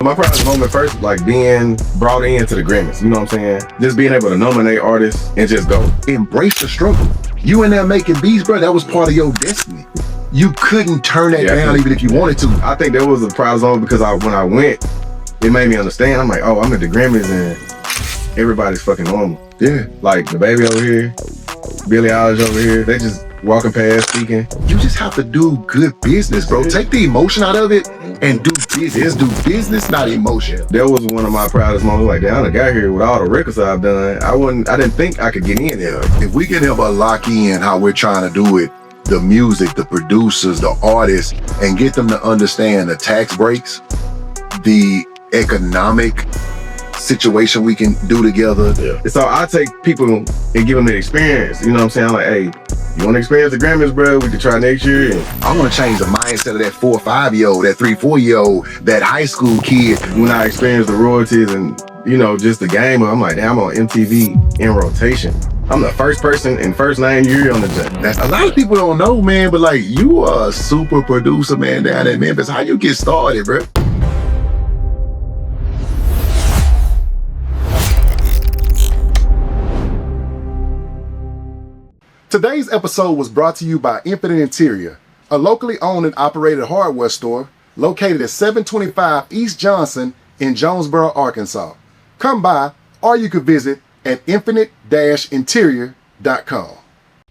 My proudest moment first, like being brought into the Grammys, you know what I'm saying? Just being able to nominate artists and just go. Embrace the struggle. You in there making beats, bro, that was part of your destiny. You couldn't turn that down even if you wanted to. I think that was the proudest moment because when I went, it made me understand. I'm like, oh, I'm at the Grammys and everybody's fucking normal. Yeah. Like the baby over here, Billie Eilish over here, they just walking past, speaking. You just have to do good business, bro. Take the emotion out of it and do business. Do business, not emotion. That was one of my proudest moments. Like, damn, I got here with all the records I've done. I didn't think I could get in there. If we can help lock in how we're trying to do it, the music, the producers, the artists, and get them to understand the tax breaks, the economic situation we can do together. Yeah. So I take people and give them the experience. You know what I'm saying? I'm like, hey, you want to experience the Grammys, bro? We can try next year. I want to change the mindset of that 4 or 5-year-old, that 3 or 4-year-old, that high school kid. When I experienced the royalties and, you know, just the game, I'm like, damn, I'm on MTV in rotation. I'm the first person and first name year on the job. That's a lot of people don't know, man, but like, you are a super producer, man, down in Memphis. How you get started, bro? Today's episode was brought to you by Infinite Interior, a locally owned and operated hardware store located at 725 East Johnson in Jonesboro, Arkansas. Come by, or you could visit at infinite-interior.com.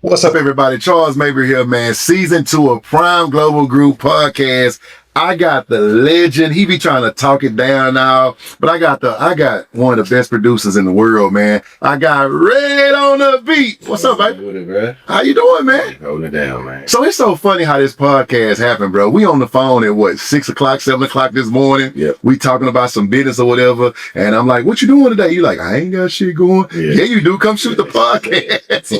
What's up, everybody? Charles Mabry here, man. Season 2 of Prime Global Group Podcast. I got the legend. He be trying to talk it down now, but I got one of the best producers in the world, man. I got Red on the beat. What's up, baby? Doing it, bro. How you doing, man? Holding it down, man. So it's so funny how this podcast happened, bro. We on the phone at what, 6 o'clock, 7 o'clock this morning. Yep. We talking about some business or whatever. And I'm like, what you doing today? You like, I ain't got shit going. Yeah, you do. Come shoot the podcast.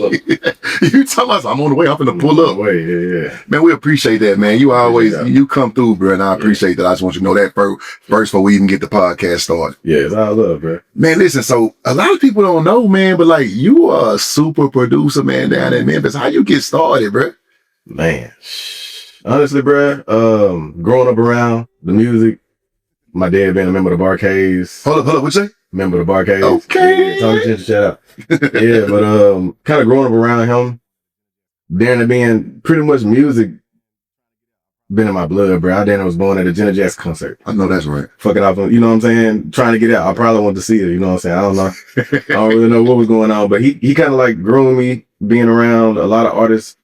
You talking about, I'm on the way. I'm finna pull up. Yeah. Man, we appreciate that, man. You always, you come through, bro. And I appreciate that. I just want you to know that first before we even get the podcast started. Yeah, it's all love, bro. Man, listen, so a lot of people don't know, man, but like, you are a super producer, man, down in Memphis. How you get started, bro? Man, honestly, bro, growing up around the music, my dad being a member of the Barcades. Hold up, what you say? Member of the Barcades. Okay. Yeah, Tony Chin, shout out. Yeah, but kind of growing up around him, then it being pretty much music been in my blood, bro. I then was born at a Janet Jackson concert. I know that's right. Fucking off, you know what I'm saying? Trying to get out. I probably wanted to see it, you know what I'm saying? I don't know. I don't really know what was going on, but he kind of like groomed me being around a lot of artists.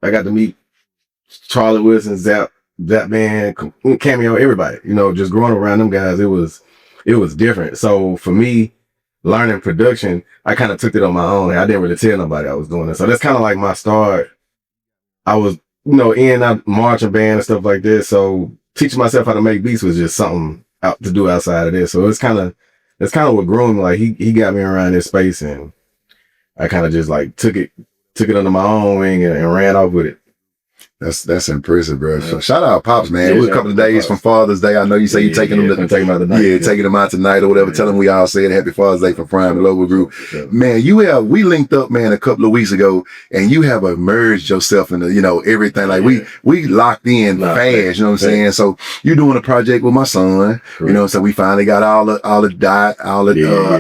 I got to meet Charlie Wilson, Zap Band, Cameo, everybody. You know, just growing around them guys, it was different. So for me, learning production, I kind of took it on my own. I didn't really tell nobody I was doing it. So that's kind of like my start. I was, you know, in a marching band and stuff like this. So teaching myself how to make beats was just something out to do outside of this. So that's kind of what grew me. Like he got me around this space, and I kind of just like took it under my own wing and ran off with it. That's impressive, bro. So shout out Pops, man. It was a couple of days from Father's Day. I know you say you're taking them taking them out tonight. Yeah, taking them out tonight or whatever. Tell them we all said Happy Father's Day from Prime Global Group. Man, we linked up, man, a couple of weeks ago, and you have immersed yourself in the, you know, everything. Like we locked in fast, you know what I'm saying? So you doing a project with my son, you know, so we finally got all the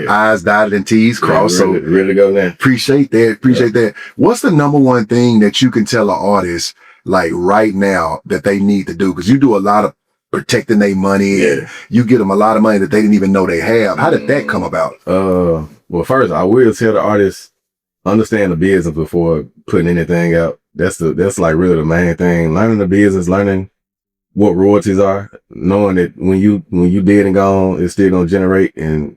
I's dotted and T's crossed. So really go there. Appreciate that. What's the number one thing that you can tell an artist like right now that they need to do? Because you do a lot of protecting their money and you get them a lot of money that they didn't even know they have. How did that come about? Well, first I will tell the artists, understand the business before putting anything out. That's like really the main thing. Learning the business, learning what royalties are, knowing that when you dead and gone, it's still gonna generate and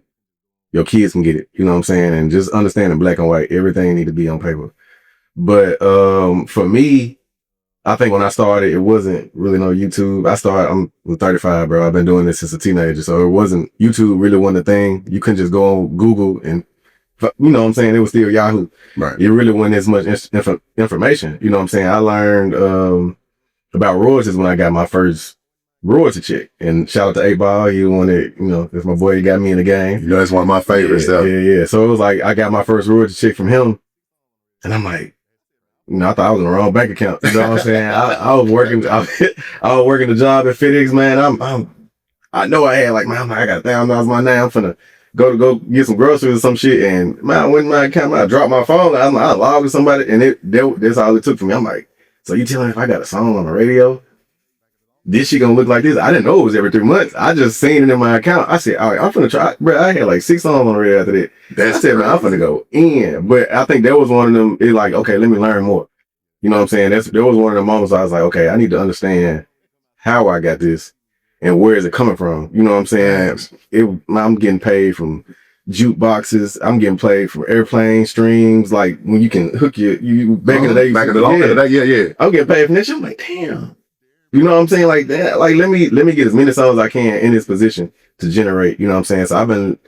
your kids can get it. You know what I'm saying? And just understanding black and white, everything need to be on paper. But for me, I think when I started, it wasn't really no YouTube. I'm 35, bro. I've been doing this since a teenager. So it wasn't, YouTube really wasn't a thing. You couldn't just go on Google and, you know what I'm saying? It was still Yahoo. Right. It really wasn't as much information. You know what I'm saying? I learned about royalties when I got my first royalty check. And shout out to 8Ball. He wanted, you know, that's my boy. He got me in the game. You know, that's one of my favorites stuff. Yeah. So it was like, I got my first royalty check from him. And I'm like, you know, I thought I was in the wrong bank account. You know what I'm saying? I was working. I was working the job at FedEx, man. I know I had like, man, I got $1,000 my name. I'm finna go get some groceries or some shit. And man, I went in my account, I dropped my phone. I logged with somebody, and that's all it took for me. I'm like, so you telling me if I got a song on the radio, this shit gonna look like this? I didn't know it was every 3 months. I just seen it in my account. I said, all right, I'm finna try. Bro, I had like 6 songs on the radio after that. I said, man, I'm finna go in. But I think that was one of them. It's like, okay, let me learn more. You know what I'm saying? That was one of the moments I was like, okay, I need to understand how I got this and where is it coming from. You know what I'm saying? I'm getting paid from jukeboxes. I'm getting paid from airplane streams. Like when you can hook you back in the day. Back in the long day, yeah. I'm getting paid from that shit. I'm like, damn. You know what I'm saying? Like that. Like let me get as many songs as I can in this position to generate. You know what I'm saying? So I've been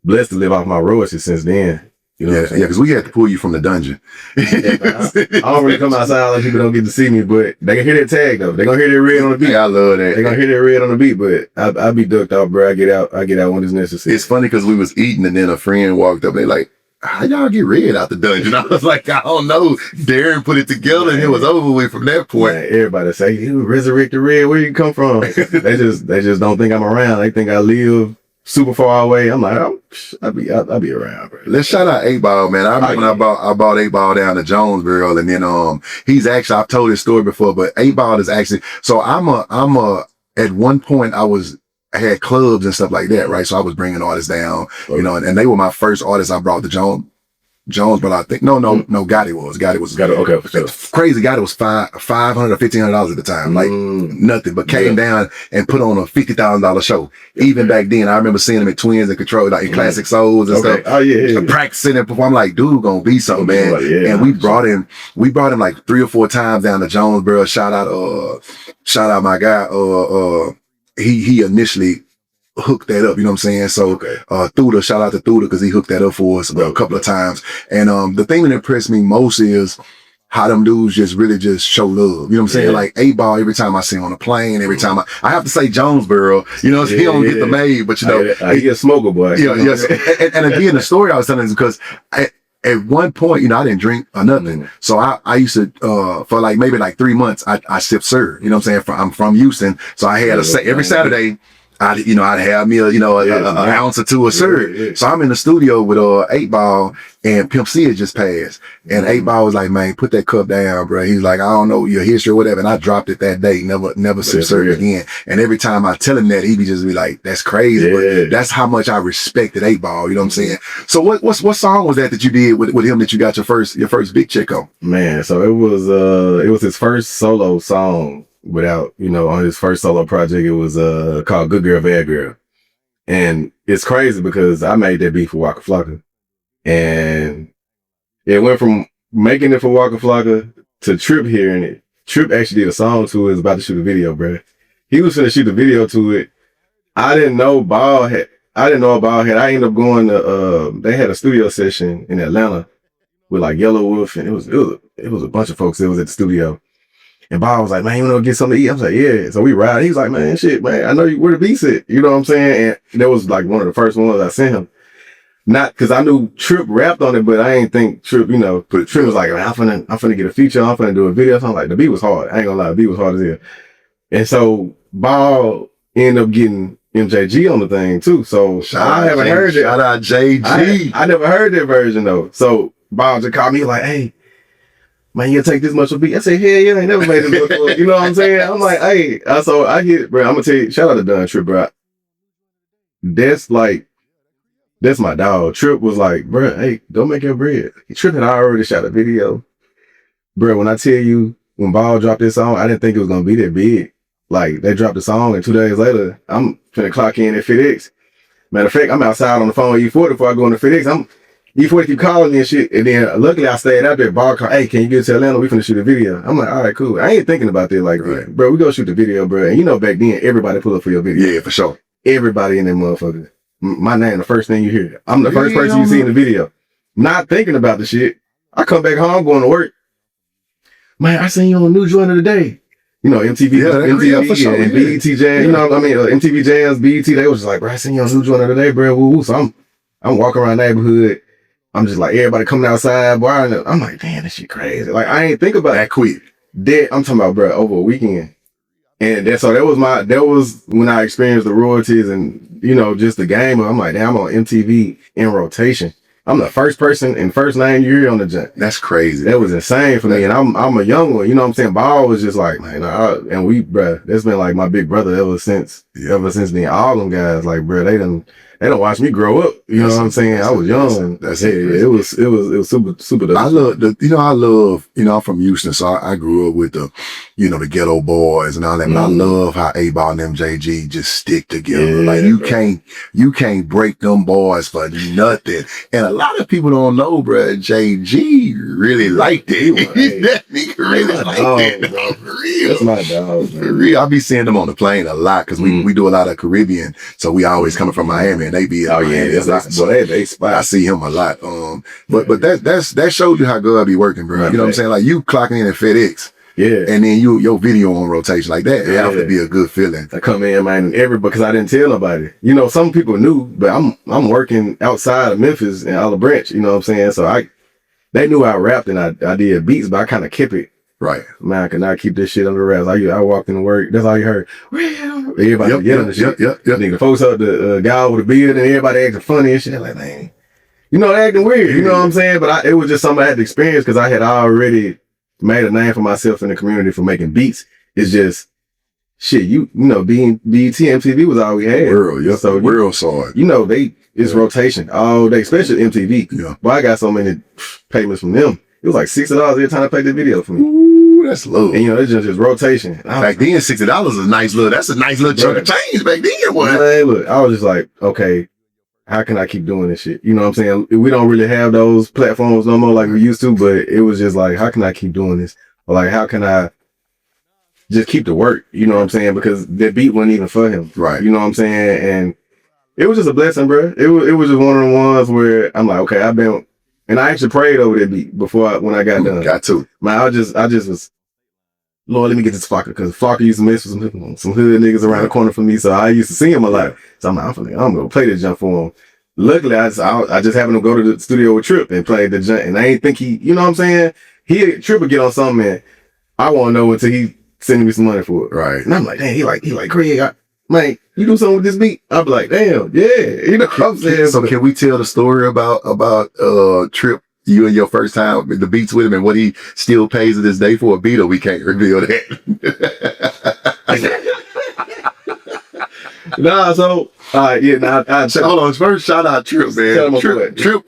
blessed to live off my royalties since then. You know what I'm saying? Because we had to pull you from the dungeon. I don't really come outside. A lot of people don't get to see me, but they can hear that tag though. They gonna hear that red on the beat. Yeah, I love that. They gonna hear that red on the beat, but I be ducked out, bro. I get out when it's necessary. It's funny because we was eating and then a friend walked up. They like, how y'all get red out the dungeon? I was like, I don't know. Darren put it together and it was over with from that point. Man, everybody say, you resurrected red. Where you come from? they just don't think I'm around. They think I live super far away. I'm like, I'll be around, bro. Let's shout out 8Ball, man. I remember when I bought 8Ball down to Jonesboro, and then he's actually, I've told this story before, but 8Ball is actually, so at one point I had clubs and stuff like that, right? So I was bringing artists down, you know, and they were my first artists I brought to Jones, but I think Gotti was okay, for sure. Crazy. Gotti was $500 or $1,500 at the time, like nothing, but came down and put on a $50,000 show. Even back then, I remember seeing him at Twins and Control, like in Classic Souls and stuff. Oh yeah. Practicing and performing. I'm like, dude, gonna be something, man. And we brought him like 3 or 4 times down to Jonesboro. Shout out my guy. He initially hooked that up, you know what I'm saying? So, Thuda, shout out to Thuda because he hooked that up for us a couple of times. And the thing that impressed me most is how them dudes just really just show love. You know what I'm saying? Like 8Ball, every time I see him on a plane, every time I have to say Jonesboro, you know, he don't get the made, but you know, he a smoker boy. Yeah, yes. And again, the story I was telling is because at one point, you know, I didn't drink or nothing. So I used to, for like maybe like 3 months, I sipped syrup. You know what I'm saying? I'm from Houston. So I had every Saturday, I'd have me an ounce or two of syrup. So I'm in the studio with 8Ball and Pimp C had just passed. And 8Ball was like, man, put that cup down, bro. He's like, I don't know your history or whatever. And I dropped it that day, never sipped syrup again. And every time I tell him that, he just be like, that's crazy. But that's how much I respected 8Ball. You know what I'm saying? So what song was that you did with him that you got your first big check on? Man, so it was his first solo song. Without, on his first solo project, it was called Good Girl, Bad Girl. And it's crazy because I made that beat for Waka Flocka. And it went from making it for Waka Flocka to Trip hearing it. Trip actually did a song to it, was about to shoot a video, bro. He was finna shoot the video to it. I didn't know Ball had. I ended up going to, they had a studio session in Atlanta with like Yelawolf, and it was a bunch of folks that was at the studio. And Bob was like, man, you want to get something to eat? I was like, yeah. So we ride. He was like, man, shit, man, I know where the beats at. You know what I'm saying? And that was like one of the first ones I sent him. Not because I knew Trip rapped on it, but I ain't think Trip, but Trip was like, man, I'm finna get a feature. I'm finna do a video. So I'm like, the beat was hard. I ain't gonna lie, the beat was hard as hell. And so Bob ended up getting MJG on the thing too. So I haven't heard it. Shout out JG. I never heard that version though. So Bob just called me like, hey, man, you take this much of a beat? I said, hell yeah, I ain't never made this before. You know what I'm saying? I'm like, hey, so I get, bro, I'm gonna tell you, shout out to Dunn Trip, bro. That's my dog. Trip was like, bro, hey, don't make your bread. Trip had already shot a video. Bro, when I tell you, when Ball dropped this song, I didn't think it was gonna be that big. Like, they dropped the song, and 2 days later, I'm finna clock in at FedEx. Matter of fact, I'm outside on the phone with E40 before I go into FedEx. E40 keep calling me and shit, and then luckily I stayed out there. Ball called, hey, can you get to Atlanta? We finna shoot a video. I'm like, all right, cool. I ain't thinking about that like that. Bro, we go shoot the video, bro. And back then, everybody pull up for your video. Yeah, for sure. Everybody in that motherfucker. My name, the first thing you hear. I'm the first person you see in the video. Not thinking about the shit. I come back home, going to work. Man, I seen you on a new joint of the day. MTV, for sure, and BET Jazz, MTV Jazz, BET, they was just like, bro, I seen you on a new joint of the day, bro. Woo-woo. So I'm walking around the neighborhood. I'm just like, everybody coming outside, boy. I'm like, damn, this shit crazy. Like, I ain't think about that quick. That I'm talking about, bro, over a weekend. And so that was when I experienced the royalties and, you know, just the game. I'm like, damn, I'm on MTV in rotation. I'm the first person and first name you hear on the junk. That's crazy. That was insane for me. And I'm a young one, you know what I'm saying? Ball was just like, man, and bruh, that's been like my big brother ever since then. All them guys, like, bruh, they don't watch me grow up. You know what I'm saying? I was young. It was super dope. I love, I'm from Houston, so I grew up with the ghetto boys and all that, but I love how A-Ball and MJG just stick together. Like you can't break them boys for nothing. And a lot of people don't know, bro, JG really liked it. That nigga really liked it. Bro, for real. That's my dog, man. For real. I be seeing them on the plane a lot because we do a lot of Caribbean, so we always coming from Miami and they be they spot. I see him a lot. But that shows you how God be working, bro. You know what I'm saying? Like you clocking in at FedEx. Yeah. And then your video on rotation like that. It have to be a good feeling. I come in, man, because I didn't tell nobody. You know, some people knew, but I'm working outside of Memphis and Olive Branch, you know what I'm saying? So they knew I rapped and I did beats, but I kind of kept it. Right. Man, I could not keep this shit under wraps. I walked into work, that's all you heard. Everybody yelling and shit. Yep. Nigga, folks up the guy with the beard and everybody acting funny and shit. Like, man, you know, acting weird. You know what I'm saying? But it was just something I had to experience because I had already made a name for myself in the community for making beats. It's just shit, you know, being BET, MTV was all we had. So world saw it. You know, it's rotation all day, especially MTV. Yeah. But I got so many payments from them. It was like $60 every time I played the video for me. Ooh, that's low. And you know, it's just rotation. Back then, $60 is a nice little chunk of change back then. Man, look, I was just like, okay, how can I keep doing this shit? You know what I'm saying? We don't really have those platforms no more like we used to, but it was just like, how can I keep doing this? Or like, how can I just keep the work? You know what I'm saying? Because that beat wasn't even for him. Right. You know what I'm saying? And it was just a blessing, bro. It was just one of the ones where I'm like, okay, and I actually prayed over that beat when I got done. Got to. Man, I just was, Lord, let me get this Flocka, because Flocka used to mess with some hood niggas around the corner from me, so I used to see him a lot. So I'm like, I'm gonna play this jump for him. Luckily, I just happened to go to the studio with Trip and play the jump, and I ain't think you know what I'm saying? Trip would get on something, and I won't know until he sending me some money for it. Right. And I'm like, damn, he like Craig, man, you do something with this beat? I'll be like, damn, yeah, you know what I'm saying? So can we tell the story about Trip, you and your first time with the beats with him and what he still pays to this day for a beat, or we can't reveal that? Hold on, first shout out Trip, man. Trip,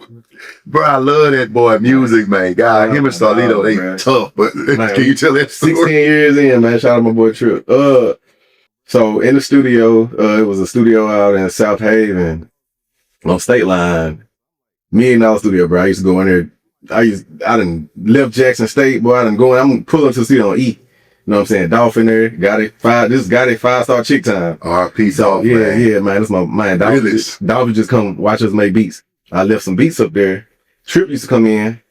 bro, I love that boy music, man. God, him and Starlito, they tough, but man, can you tell that story? 16 years in, man, shout out my boy Trip. So in the studio, it was a studio out in South Haven on State Line. $1 million studio, bro. I used to go in there. I done left Jackson State, boy. I'm pulling to the studio on E. You know what I'm saying? Dolph in there. Got it 5-star chick time. R.I.P. So, yeah, man. That's my man. Dolph would just come watch us make beats. I left some beats up there. Trip used to come in.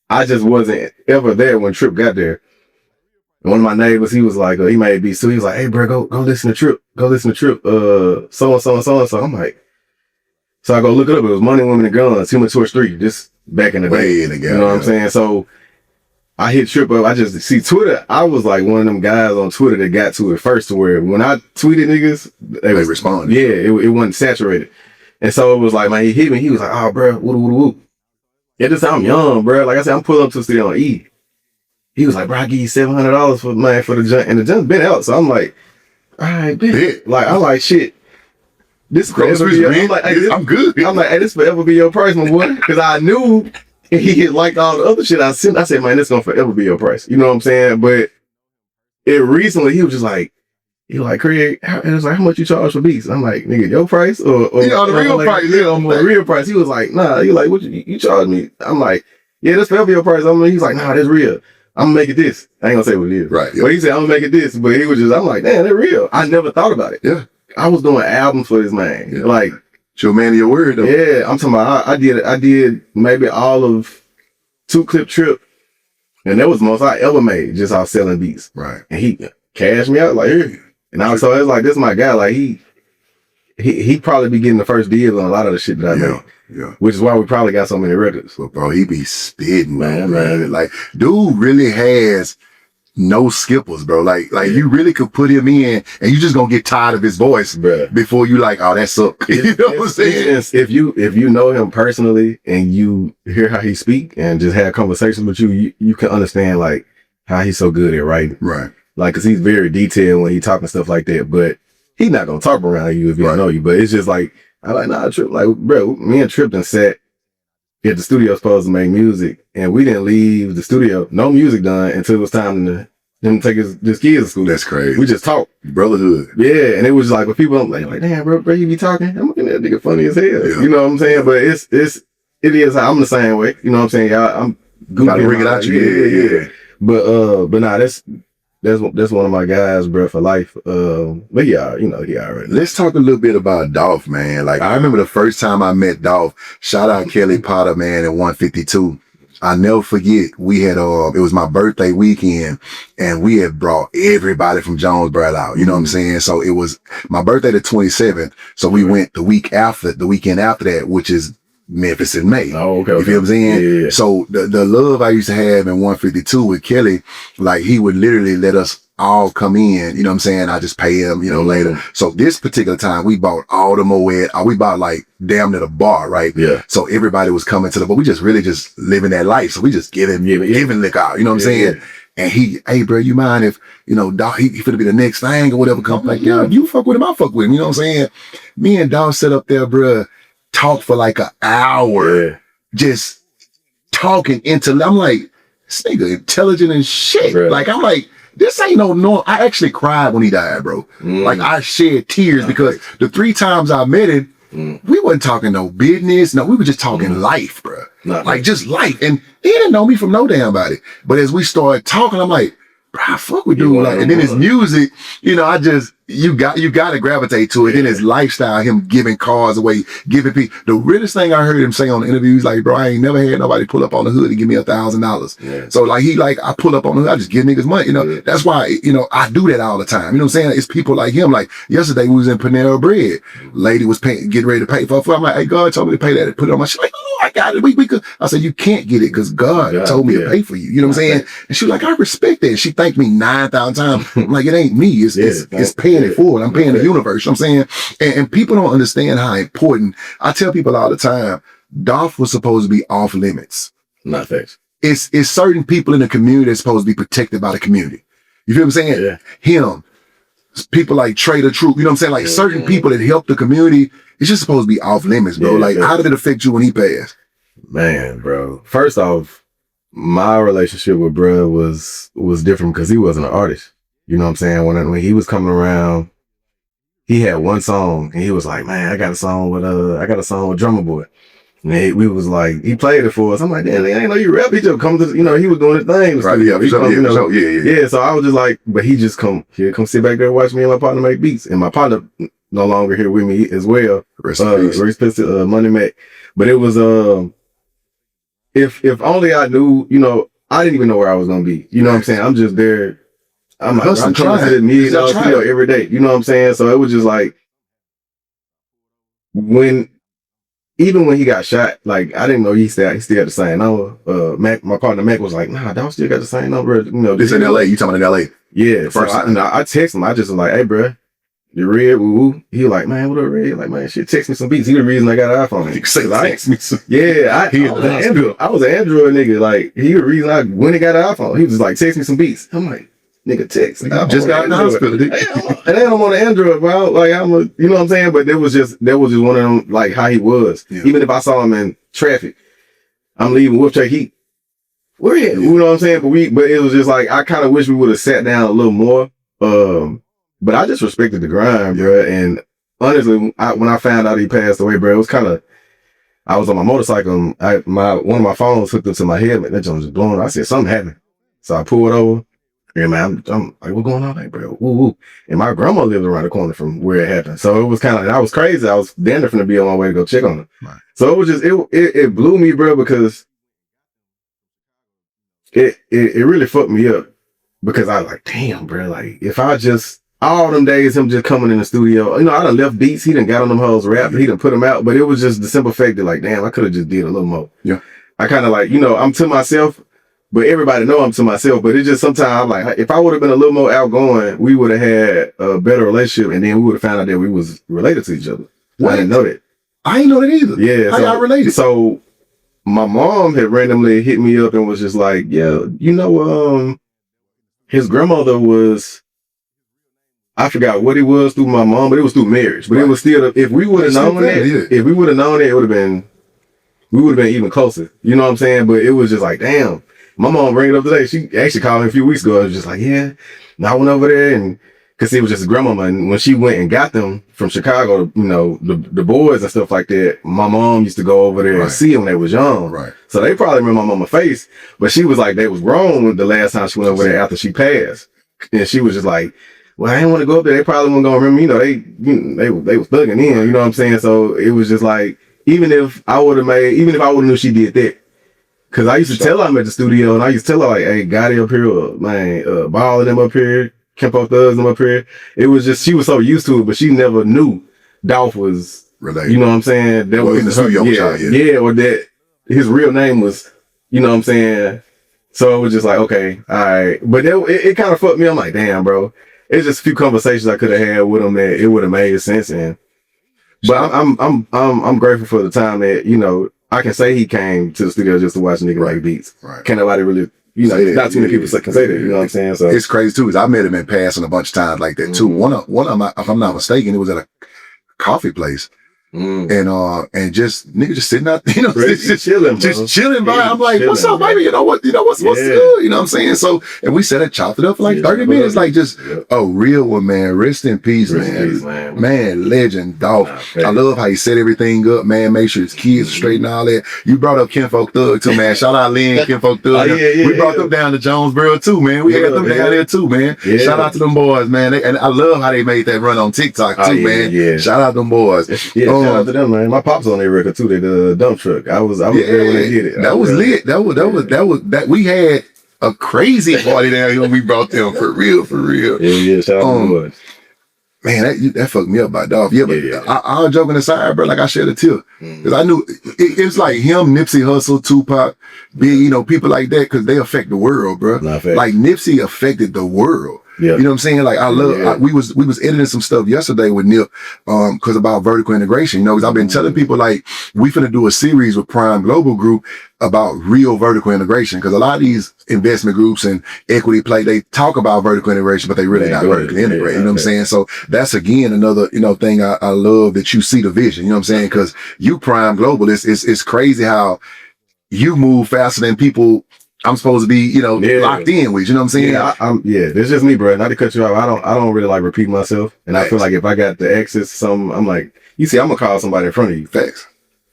I just wasn't ever there when Trip got there. And one of my neighbors, he was like, he made beats too. He was like, hey, bro, go listen to Trip. Go listen to Trip. So-and-so and so-and-so. I'm like, so I go look it up. It was Money, Women, and Guns, Human Tour Street, just back in the day. You know what I'm saying? So I hit Trip up. I just see Twitter. I was like one of them guys on Twitter that got to it first, to where when I tweeted niggas, they responded. Yeah, it wasn't saturated. And so it was like, man, he hit me. He was like, oh, bro, woo. Yeah, this I'm young, bro. Like I said, I'm pulling up to the studio on E. He was like, bro, I give you $700 for the junk. And the junk's been out. So I'm like, all right, bitch. Like, I'm like, shit. This forever be I'm like, hey, I'm good. I'm like, hey, this forever be your price, my boy. Because I knew he had liked all the other shit I sent. I said, man, this gonna forever be your price. You know what I'm saying? But recently, he was just like, Craig, it was like, how much you charge for beats? I'm like, nigga, your price or the real price? Yeah, I'm on the real price. He was like, nah. He like, what you charge me? I'm like, yeah, that's forever your price. He's like, nah, that's real. I'm gonna make it this. I ain't gonna say what it is. Right. Yep. But he said, I'm gonna make it this. But he was just, I'm like, damn, they're real. I never thought about it. Yeah. I was doing albums for this man. Yeah. Like, you're a man of your word, though. Yeah, I'm talking about, I did maybe all of 2-clip Trip. And that was the most I ever made, just off selling beats. Right. And he cashed me out like, here. And I was so it's like, this is my guy. Like, he probably be getting the first deal on a lot of the shit that I made. Yeah. Which is why we probably got so many records. But bro, he be spitting, man. Man. Like, dude really has no skippers, bro. Like you really could put him in and you just gonna get tired of his voice before you like, oh, that's up. You know what I'm saying? If you know him personally and you hear how he speak and just have conversations with you can understand like how he's so good at writing. Right. Like, cause he's very detailed when he talking stuff like that, but he's not gonna talk around you if you don't know you. But it's just like, I like, nah, Trip, like, bro, me and Trip done sat at the studio supposed to make music, and we didn't leave the studio, no music done, until it was time to him take his kids to school. That's crazy. We just talked. Brotherhood. Yeah, and it was like, when people like, damn, bro, you be talking? I'm looking at that nigga funny as hell. Yeah. You know what I'm saying? But it is, I'm the same way. You know what I'm saying? I'm gotta bring it out you. Yeah. But nah, that's one of my guys, bro, for life. But yeah, he already. Let's talk a little bit about Dolph, man. Like, I remember the first time I met Dolph. Shout out Kelly Potter, man, at 152. I never forget. We had it was my birthday weekend, and we had brought everybody from Jonesboro out. You know what I'm saying? So it was my birthday the 27th. So we went the weekend after that, which is Memphis in May. Oh, okay. You feel what I'm saying? Yeah. So the love I used to have in 152 with Kelly, like he would literally let us all come in, you know what I'm saying? I just pay him, later. So this particular time we bought all the Moet, we bought like damn near the bar, right? Yeah. So everybody was coming to but we just really just living that life. So we just giving liquor out, you know what I'm saying? Yeah. And hey bro, you mind if, Dog, he finna be the next thing or whatever, come like, yeah, you fuck with him, I fuck with him, you know what I'm saying? Me and Dog sit up there, bro, talk for like an hour, just talking I'm like, this nigga intelligent and shit. Bro. Like, I'm like, this ain't no. I actually cried when he died, bro. Like, I shed tears because the 3 times I met him, we wasn't talking no business. No, we were just talking life, bro. Like, just life. And he didn't know me from no damn body. But as we started talking, I'm like, bro, I fuck with dude. Like, and then his music, I just, you got to gravitate to it. Then his lifestyle, him giving cars away, giving people. The realest thing I heard him say on the interview, he's like, bro, I ain't never had nobody pull up on the hood and give me $1,000. Yeah. So like, I pull up on the hood, I just give niggas money. That's why, I do that all the time. You know what I'm saying? It's people like him. Like yesterday we was in Panera Bread. Lady was getting ready to pay for it. I'm like, hey, God told me to pay that, put it on my shit. Like, oh, I got it. We could. I said, you can't get it because God told me to pay for you. You know what I'm saying? And she was like, I respect that. She thanked me 9,000 times. I'm like, it ain't me. It's paying it forward. I'm paying the universe. You know what I'm saying? And people don't understand how important. I tell people all the time, Dolph was supposed to be off limits. Not facts. It's certain people in the community that's supposed to be protected by the community. You feel what I'm saying? Yeah. Him, people like Trader Troop, you know what I'm saying? Like certain people that help the community, it's just supposed to be off limits, bro. Like, how did it affect you when he passed? Man, bro. First off, my relationship with bro was different because he wasn't an artist. You know what I'm saying? When he was coming around, he had one song and he was like, man, I got a song with Drummer Boy. And we was like, he played it for us. I'm like, damn, I ain't know you rap. He just come to, he was doing his thing. Right, yeah. So I was just like, but he just come sit back there and watch me and my partner make beats. And my partner no longer here with me as well. Rest in peace. Money Mac. But it was, if only I knew, I didn't even know where I was going to be. You know what I'm saying? I'm just there. I'm trying to hit $1 million studio every day. You know what I'm saying? So it was just like, even when he got shot, like, I didn't know he still had the same number. My partner Mac was like, nah, Dolph still got the same number. This in LA. You talking about in LA? Yeah. So I text him. I just was like, hey, bro, you Red? Woo. He was like, man, what up, Red? Like, man, shit, text me some beats. He the reason I got an iPhone. Text me some. Yeah, I was an Android nigga. Like, he the reason I went and got an iPhone. He was like, text me some beats. I'm like, nigga, text. Just got in the hospital. And then I'm on the Android, bro. Like, you know what I'm saying? But that was just one of them, like, how he was. Yeah. Even if I saw him in traffic, I'm leaving with Check Heat. Where at? You know what I'm saying? But it was just like, I kind of wish we would have sat down a little more. But I just respected the grind, bro. And honestly, when I found out he passed away, bro, it was kind of, I was on my motorcycle. One of my phones hooked up to my head, man. That joint was blowing. I said, something happened. So I pulled over. Yeah, man, I'm like, what's going on? Like, bro, woo. And my grandma lived around the corner from where it happened. So it was kind of, I was crazy. I was damn near finna be on my way to go check on her. Right. So it was just, it blew me, bro, because it really fucked me up. Because I was like, damn, bro, like, if I just, all them days, him just coming in the studio, I done left beats, he done got on them hoes rap, he done put them out, but it was just the simple fact that, like, damn, I could have just did a little more. Yeah. I kind of like, I'm to myself, but everybody know I'm to myself. But it's just sometimes like, if I would have been a little more outgoing, we would have had a better relationship, and then we would have found out that we was related to each other. What? I didn't know that. I didn't know that either. Yeah. How y'all related? So my mom had randomly hit me up and was just like, yeah, you know, his grandmother was, I forgot what it was through my mom, but it was through marriage. But it was still, if we would have known that, if we would have known that, it would have been, we would have been even closer. You know what I'm saying? But it was just like, damn. My mom bring it up today. She actually called me a few weeks ago. I was just like, yeah. And I went over there, and because it was just a grandmama. And when she went and got them from Chicago, you know, the boys and stuff like that, my mom used to go over there and see them when they was young. Right. So they probably remember my mama's face. But she was like, they was grown the last time she went over there after she passed. And she was just like, well, I didn't want to go up there. They probably weren't going to remember. You know, they was thugging in. You know what I'm saying? So it was just like, even if I would have knew she did that. Because I used to tell her I'm at the studio, and I used to tell her, like, hey, Gotti up here, man, Ball and them up here, Kempo Thugs them up here. It was just, she was so used to it, but she never knew Dolph was, related. You know what I'm saying? That was in the studio, yeah, or that his real name was, you know what I'm saying? So it was just like, okay, all right. But it kind of fucked me. I'm like, damn, bro. It's just a few conversations I could have had with him that it would have made sense in. But I'm grateful for the time that, you know, I can say he came to the studio just to watch a nigga make beats. Right. Can't nobody really, you know, not too many people can say that, you know what I'm saying? So it's crazy too, because I met him in passing a bunch of times like that too. One of them, if I'm not mistaken, it was at a coffee place. And just nigga just sitting out, you know, just chilling by. I'm like, what's up, baby? You know what's good? You know what I'm saying? So, and we sat and chopped it up for like 30 minutes, like just a real one, man. Rest in peace, man. Man, legend, Dolph. I love how he set everything up, man. Make sure his kids are straight and all that. You brought up Kinfolk Thug too, man. Shout out Lynn, Kinfolk Thug. We brought them down to Jonesboro too, man. We had them down there too, man. Shout out to them boys, man. And I love how they made that run on TikTok too, man. Shout out them boys. Shout out to them, man. My pops on their record too. They did a dump truck. I was there when they did it. That was lit. That we had a crazy party down here when we brought them for real. Yeah. Shout out to them boys. Man, that fucked me up by Dolph. I was joking aside, bro. Like I shed a tear because I knew it's like him, Nipsey, Hussle, Tupac, big, you know, people like that because they affect the world, bro. Like Nipsey affected the world. Yeah. You know what I'm saying? Like I love, we was editing some stuff yesterday with Nip, cause about vertical integration, you know, cause I've been telling people like, we finna do a series with Prime Global Group about real vertical integration. Cause a lot of these investment groups and equity play, they talk about vertical integration, but they really not vertically integrated. You know what I'm saying? So that's again, another, you know, thing I love that you see the vision, you know what I'm saying? Cause you Prime Global, it's crazy how you move faster than people I'm supposed to be, you know, locked in with, you know what I'm saying? It's just me, bro. Not to cut you off. I don't really like repeat myself. And I feel like if I got the access to something, I'm like, you see, I'm gonna call somebody in front of you. Facts.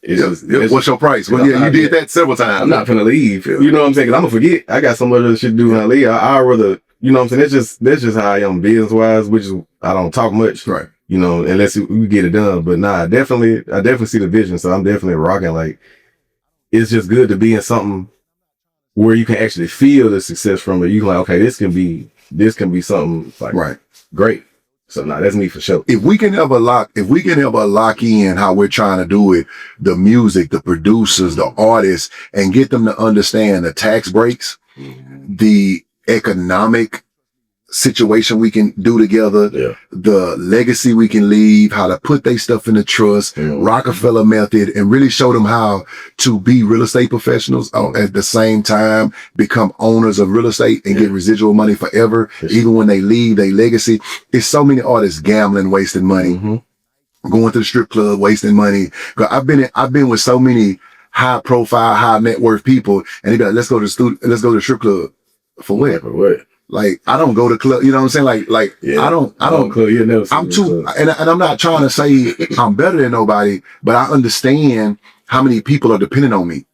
What's your price? Well, you did that several times. I'm not gonna leave. You know what I'm saying? Cause I'm gonna forget. I got so much other shit to do when I leave. I'd rather, you know what I'm saying? That's just how I am business wise, which is, I don't talk much. Right. You know, unless we get it done. But nah, I definitely see the vision. So I'm definitely rocking. Like, it's just good to be in something where you can actually feel the success from it. You can like, okay, this can be something like great. So that's me for sure. If we can ever lock in how we're trying to do it, the music, the producers, the artists, and get them to understand the tax breaks, the economic situation we can do together, the legacy we can leave, how to put their stuff in the trust, Rockefeller method, and really show them how to be real estate professionals at the same time, become owners of real estate and get residual money forever, even when they leave their legacy. It's so many artists gambling, wasting money, going to the strip club, wasting money. I've been with so many high profile, high net worth people, and they be like, let's go to the strip club. For what? For what? Like, I don't go to club, you know what I'm saying? I don't club, you'll never see I'm too, and I'm not trying to say I'm better than nobody, but I understand how many people are dependent on me.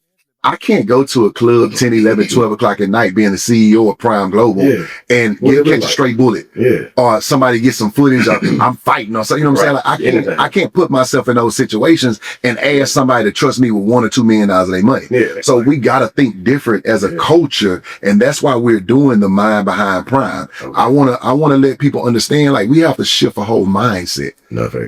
I can't go to a club 10, 11, 12 o'clock at night being the CEO of Prime Global and catch a straight bullet. Or somebody get some footage of I'm fighting or something. You know what I'm saying? Like I can't put myself in those situations and ask somebody to trust me with $1 or $2 million of their money. So we gotta think different as a culture, and that's why we're doing the mind behind Prime. I wanna let people understand, like, we have to shift a whole mindset.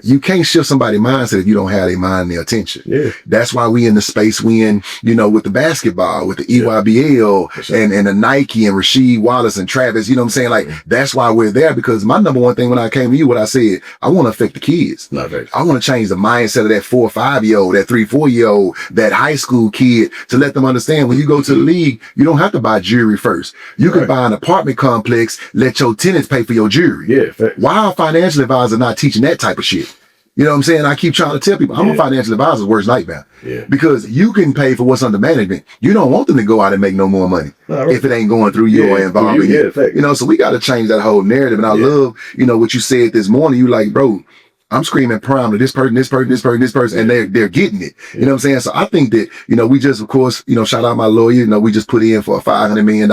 You can't shift somebody's mindset if you don't have their mind and their attention. That's why we in the space we in, you know, with with the basketball, with the EYBL and the Nike and Rasheed Wallace and Travis, you know what I'm saying? Like, that's why we're there, because my number one thing when I came to you, what I said, I want to affect the kids. I want to change the mindset of that 4 or 5 year old, that 3, 4 year old, that high school kid, to let them understand when you go to the league, you don't have to buy jewelry first. You can buy an apartment complex, let your tenants pay for your jewelry. Why are financial advisors not teaching that type of shit? You know what I'm saying? I keep trying to tell people, I'm a financial advisor's worst nightmare. Because you can pay for what's under management. You don't want them to go out and make no more money if it ain't going through your involvement. You know, so we got to change that whole narrative. And I love, you know, what you said this morning. You like, bro, I'm screaming prime to this person, and they're getting it. You know what I'm saying? So I think that, you know, we just, of course, you know, shout out my lawyer, you know, we just put in for a $500 million,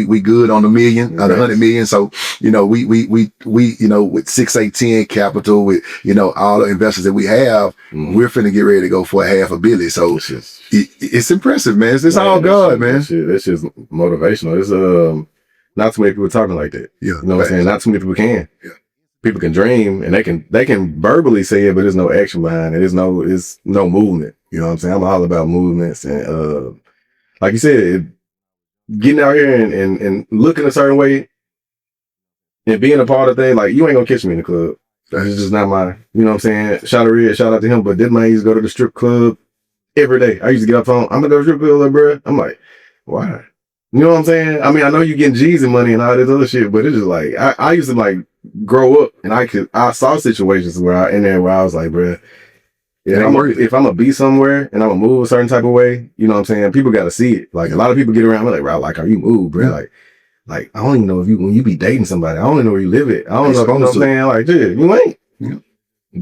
we good on the million, on the 100 million. So, you know, we, you know, with 618 capital, with, you know, all the investors that we have, we're finna get ready to go for $500 million. So it's impressive, man. It's all God, man. That's just motivational. It's, not too many people talking like that. You know what I'm saying? Not too many people can. People can dream and they can verbally say it, but there's no action behind it. It's no movement. You know what I'm saying? I'm all about movements and like you said, getting out here and looking a certain way and being a part of things. Like, you ain't gonna catch me in the club. That's just not my, you know what I'm saying? Shout out to him, but this man used to go to the strip club every day. I used to get up phone, I'm gonna go to the strip club, like, bro. I'm like, why? You know what I'm saying? I mean, I know you getting G's and money and all this other shit, but it's just like, I used to like grow up and I saw situations where I was like, bruh, if I'm gonna be somewhere and I'm gonna move a certain type of way, you know what I'm saying? People gotta see it. Like, a lot of people get around me like, bro, like, how you move, bro? Like, I don't even know when you be dating somebody, I don't even know where you live at. I don't know, you know what I'm saying? Like, dude, you ain't.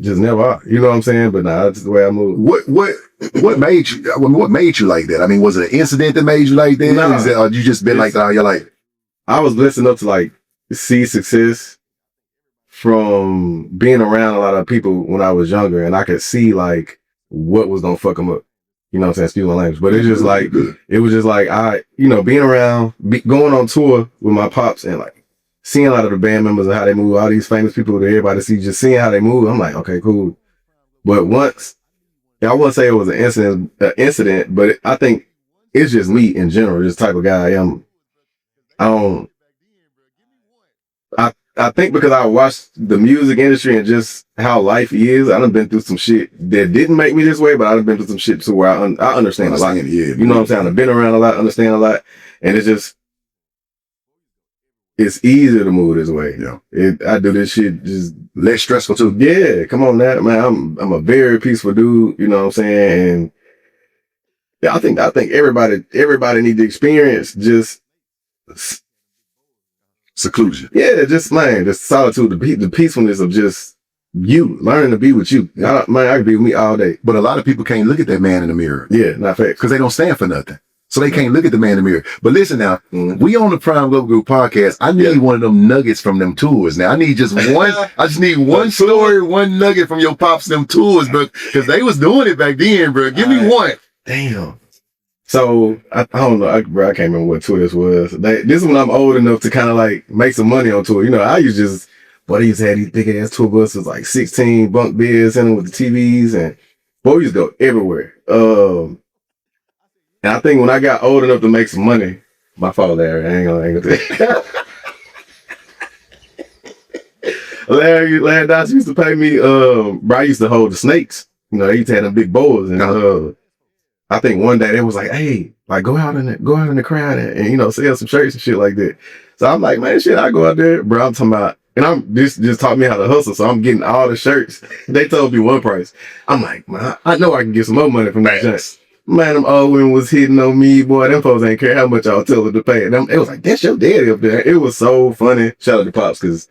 Just never are. You know what I'm saying? But nah, that's the way I move. What made you like that? I mean, was it an incident that made you like that? Nah, or you just been like that all your life? I was blessed enough to like see success from being around a lot of people when I was younger, and I could see like what was gonna fuck them up. You know what I'm saying? Excuse my language, but it's just like, it was just like, being around, going on tour with my pops and like seeing a lot of the band members and how they move, all these famous people that everybody see, just seeing how they move. I'm like, okay, cool. But once, I wouldn't say it was an incident, but I think it's just me in general, this type of guy I am. I think because I watched the music industry and just how life is, I done been through some shit that didn't make me this way, but I done been through some shit to where I understand a lot. You know what I'm saying? I've been around a lot, understand a lot, and it's easier to move this way. I do this shit just less stressful too. Yeah, come on now, man. I'm a very peaceful dude, you know what I'm saying? And yeah, I think everybody need to experience just seclusion. Yeah, just, man, the solitude, the peacefulness of just you learning to be with you. I can be with me all day. But a lot of people can't look at that man in the mirror. Yeah, not fact. Because they don't stand for nothing. So they can't look at the man in the mirror. But listen now, we on the Prime Global Group podcast. I need one of them nuggets from them tours. Now I need just one. I just need one story, one nugget from your pops them tours, bro. Because they was doing it back then, bro. Give me one. Damn. So I don't know, bro. I can't remember what tour this was. This is when I'm old enough to kind of like make some money on tour. You know, I used to just, they used to have these big ass tour buses, like 16 bunk beds in them with the TVs, and we used to go everywhere. And I think when I got old enough to make some money, my fault, Larry. I ain't gonna tell you. Larry Dodson used to pay me. Bro, I used to hold the snakes. You know, they used to have them big boas, and I think one day they was like, "Hey, like go out in the crowd and you know, sell some shirts and shit like that." So I'm like, "Man, shit, I go out there, bro." I'm talking about, and this just taught me how to hustle. So I'm getting all the shirts. They told me one price. I'm like, man, I know I can get some more money from that shirts. Man, them old women was hitting on me, boy. Them folks ain't care how much I'll tell them to pay. It was like, that's your daddy up there. It was so funny. Shout out to Pops, because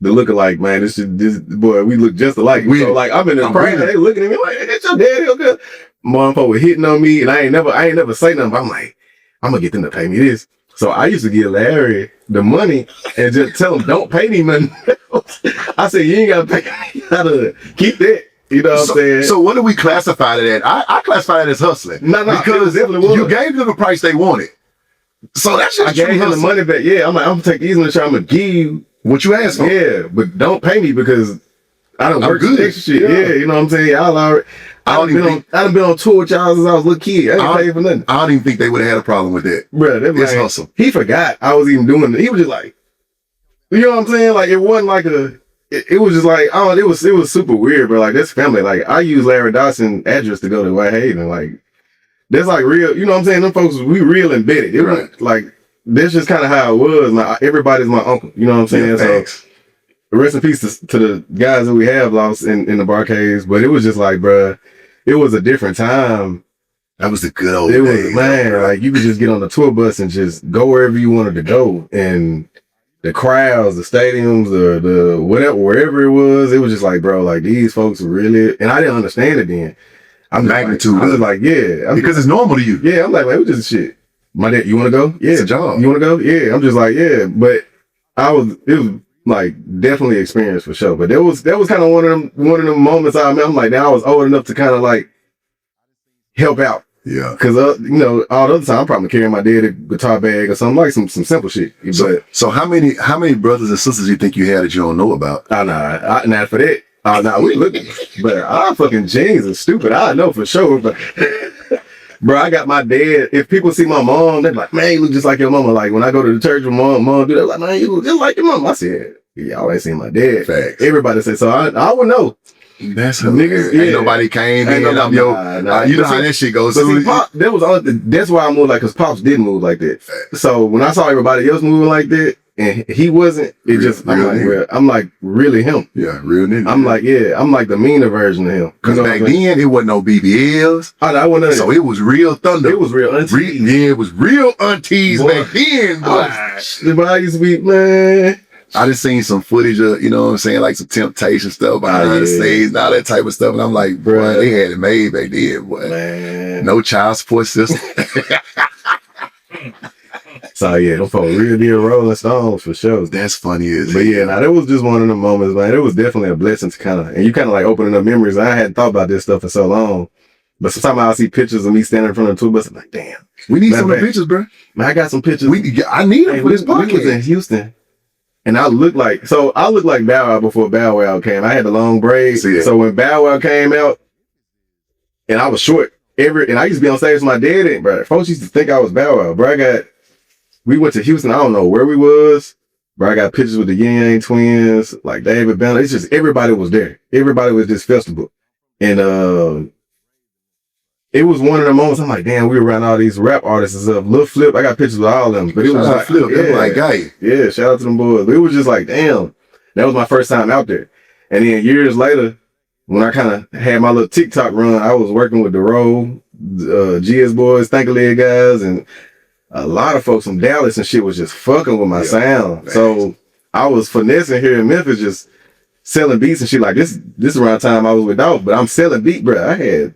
the lookalike, man, this boy, we look just alike. So like, I'm in the crowd, they looking at me like, that's your daddy up there. Motherfucker was hitting on me, and I ain't never say nothing. But I'm like, I'm gonna get them to pay me this. So I used to give Larry the money and just tell him, don't pay me nothing else. I said, you ain't gotta pay me. You gotta keep that. You know what I'm saying? So what do we classify that? I classify that as hustling. No, because you gave them the price they wanted. So that's just I gave him the money back. Yeah, I'm like, I'm gonna take these money. I'm gonna give you what you asked for. Yeah, but don't pay me because I don't work good. extra shit. Yeah, you know what I'm saying? I done been on tour with y'all since I was a little kid. I ain't paid for nothing. I don't even think they would have had a problem with that. Bro, It's Hussle. He forgot I was even doing it. He was just like, you know what I'm saying? Like, it wasn't like it was just like, oh, it was super weird, but like, this family, like, I use Larry Dawson address to go to Whitehaven. Like, that's like real, you know what I'm saying? Them folks, we real embedded. It was like, that's just kind of how it was. Like, everybody's my uncle, you know what I'm saying? Yeah, so, rest in peace to the guys that we have lost in the barcades, but it was just like, bruh, it was a different time. That was the good old days. It was, man, like, you could just get on the tour bus and just go wherever you wanted to go. And the crowds, the stadiums, the whatever, wherever it was just like, bro, like, these folks really, and I didn't understand it then. I'm just like, yeah. Because it's normal to you. Yeah, I'm like, man, it was just shit. My dad, you want to go? Yeah. It's a job. You want to go? Yeah. I'm just like, yeah. But it was like definitely experience for sure. But that was kind of one of them moments I'm like, now I was old enough to kind of like help out. Yeah. Because, you know, all the other time I'm probably carrying my dad a guitar bag or something, like some simple shit. So how many brothers and sisters do you think you had that you don't know about? Not for that. We looking. But our fucking genes are stupid. I know for sure. But bro, I got my dad. If people see my mom, they're like, man, you look just like your mama. Like when I go to the church with mom do that, like, man, you look just like your mom. I said, y'all ain't seen my dad. Facts. Everybody said, so I would know. That's niggas. Ain't nobody came in. You know how that shit goes. So Pop, that's why I moved like, because Pops didn't move like that. Facts. So when I saw everybody else moving like that, and he wasn't, I'm like, really him. Yeah, real nigga. I'm like the meaner version of him. Because back then, it wasn't no BBLs. I wasn't. So it was real thunder. It was real aunties. It was real aunties back then, boy. But I used to be, man. I just seen some footage of, you know what I'm saying, like some temptation stuff behind the scenes and all that type of stuff. And I'm like, bro, they had it made back then, boy. Man. No child support system. So yeah, them folks real deal Rolling Stones for sure. That's funny as But yeah, that was just one of the moments, man. It was definitely a blessing to and you kind of like opening up memories. I hadn't thought about this stuff for so long. But sometimes I'll see pictures of me standing in front of the tour bus. I'm like, damn. We need some pictures, bro. Man, I got some pictures. I need them for this podcast. We was in Houston. And I look like Bow Wow before Bow Wow came. I had the long braids. So when Bow Wow came out, and I was short, and I used to be on stage with my dad, and bro, folks used to think I was Bow Wow. Bro, we went to Houston. I don't know where we was. Bro, I got pictures with the Yin Yang twins, like David Banner. It's just everybody was there. Everybody was this festival, and it was one of the moments I'm like, damn, we were around all these rap artists and stuff. Lil Flip, I got pictures with all of them. But it was like, Flip, yeah, shout out to them boys. But it was just like, damn, that was my first time out there. And then years later, when I kind of had my little TikTok run, I was working with the Roll, GS Boys, Thank a Leg guys, and a lot of folks from Dallas and shit was just fucking with my sound. Man. So I was finessing here in Memphis, just selling beats and shit. Like this around the time I was with Dolph, but I'm selling beat, bro. I had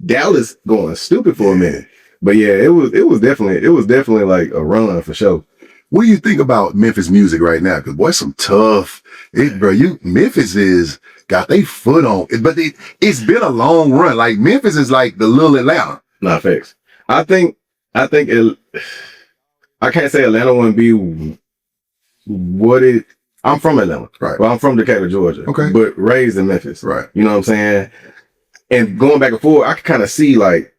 Dallas going stupid for a minute. But yeah, it was definitely like a run for sure. What do you think about Memphis music right now? Because boy, some tough, Memphis is got their foot on it, but it's been a long run. Like Memphis is like the little Atlanta. Nah, facts. I think I can't say Atlanta wouldn't be what it. I'm from Atlanta, right? Well, I'm from Decatur, Georgia, okay, but raised in Memphis, right? You know what I'm saying? And going back and forth, I can kind of see like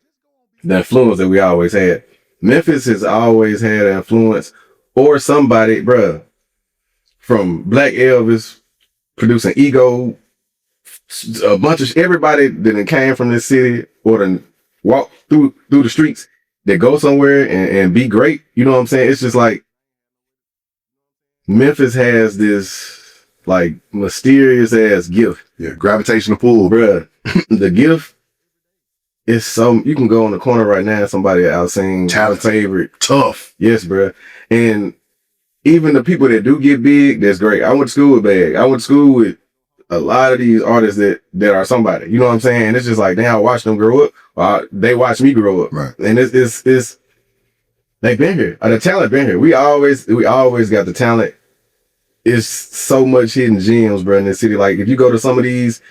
the influence that we always had. Memphis has always had an influence, or somebody, bruh, from Black Elvis producing Ego, a bunch of everybody that came from this city or then walk through the streets that go somewhere and be great. You know what I'm saying? It's just like Memphis has this like mysterious ass gift. Yeah, gravitational pull, bruh. The gift is you can go on the corner right now and somebody out sing talent favorite. Tough. Yes, bruh. And even the people that do get big, that's great. I went to school with Bag. I went to school with a lot of these artists that are somebody. You know what I'm saying? It's just like, damn, I watched them grow up. They watched me grow up. Right. And it's they've been here. The talent been here. We always got the talent. It's so much hidden gems, bro, in this city. Like if you go to some of these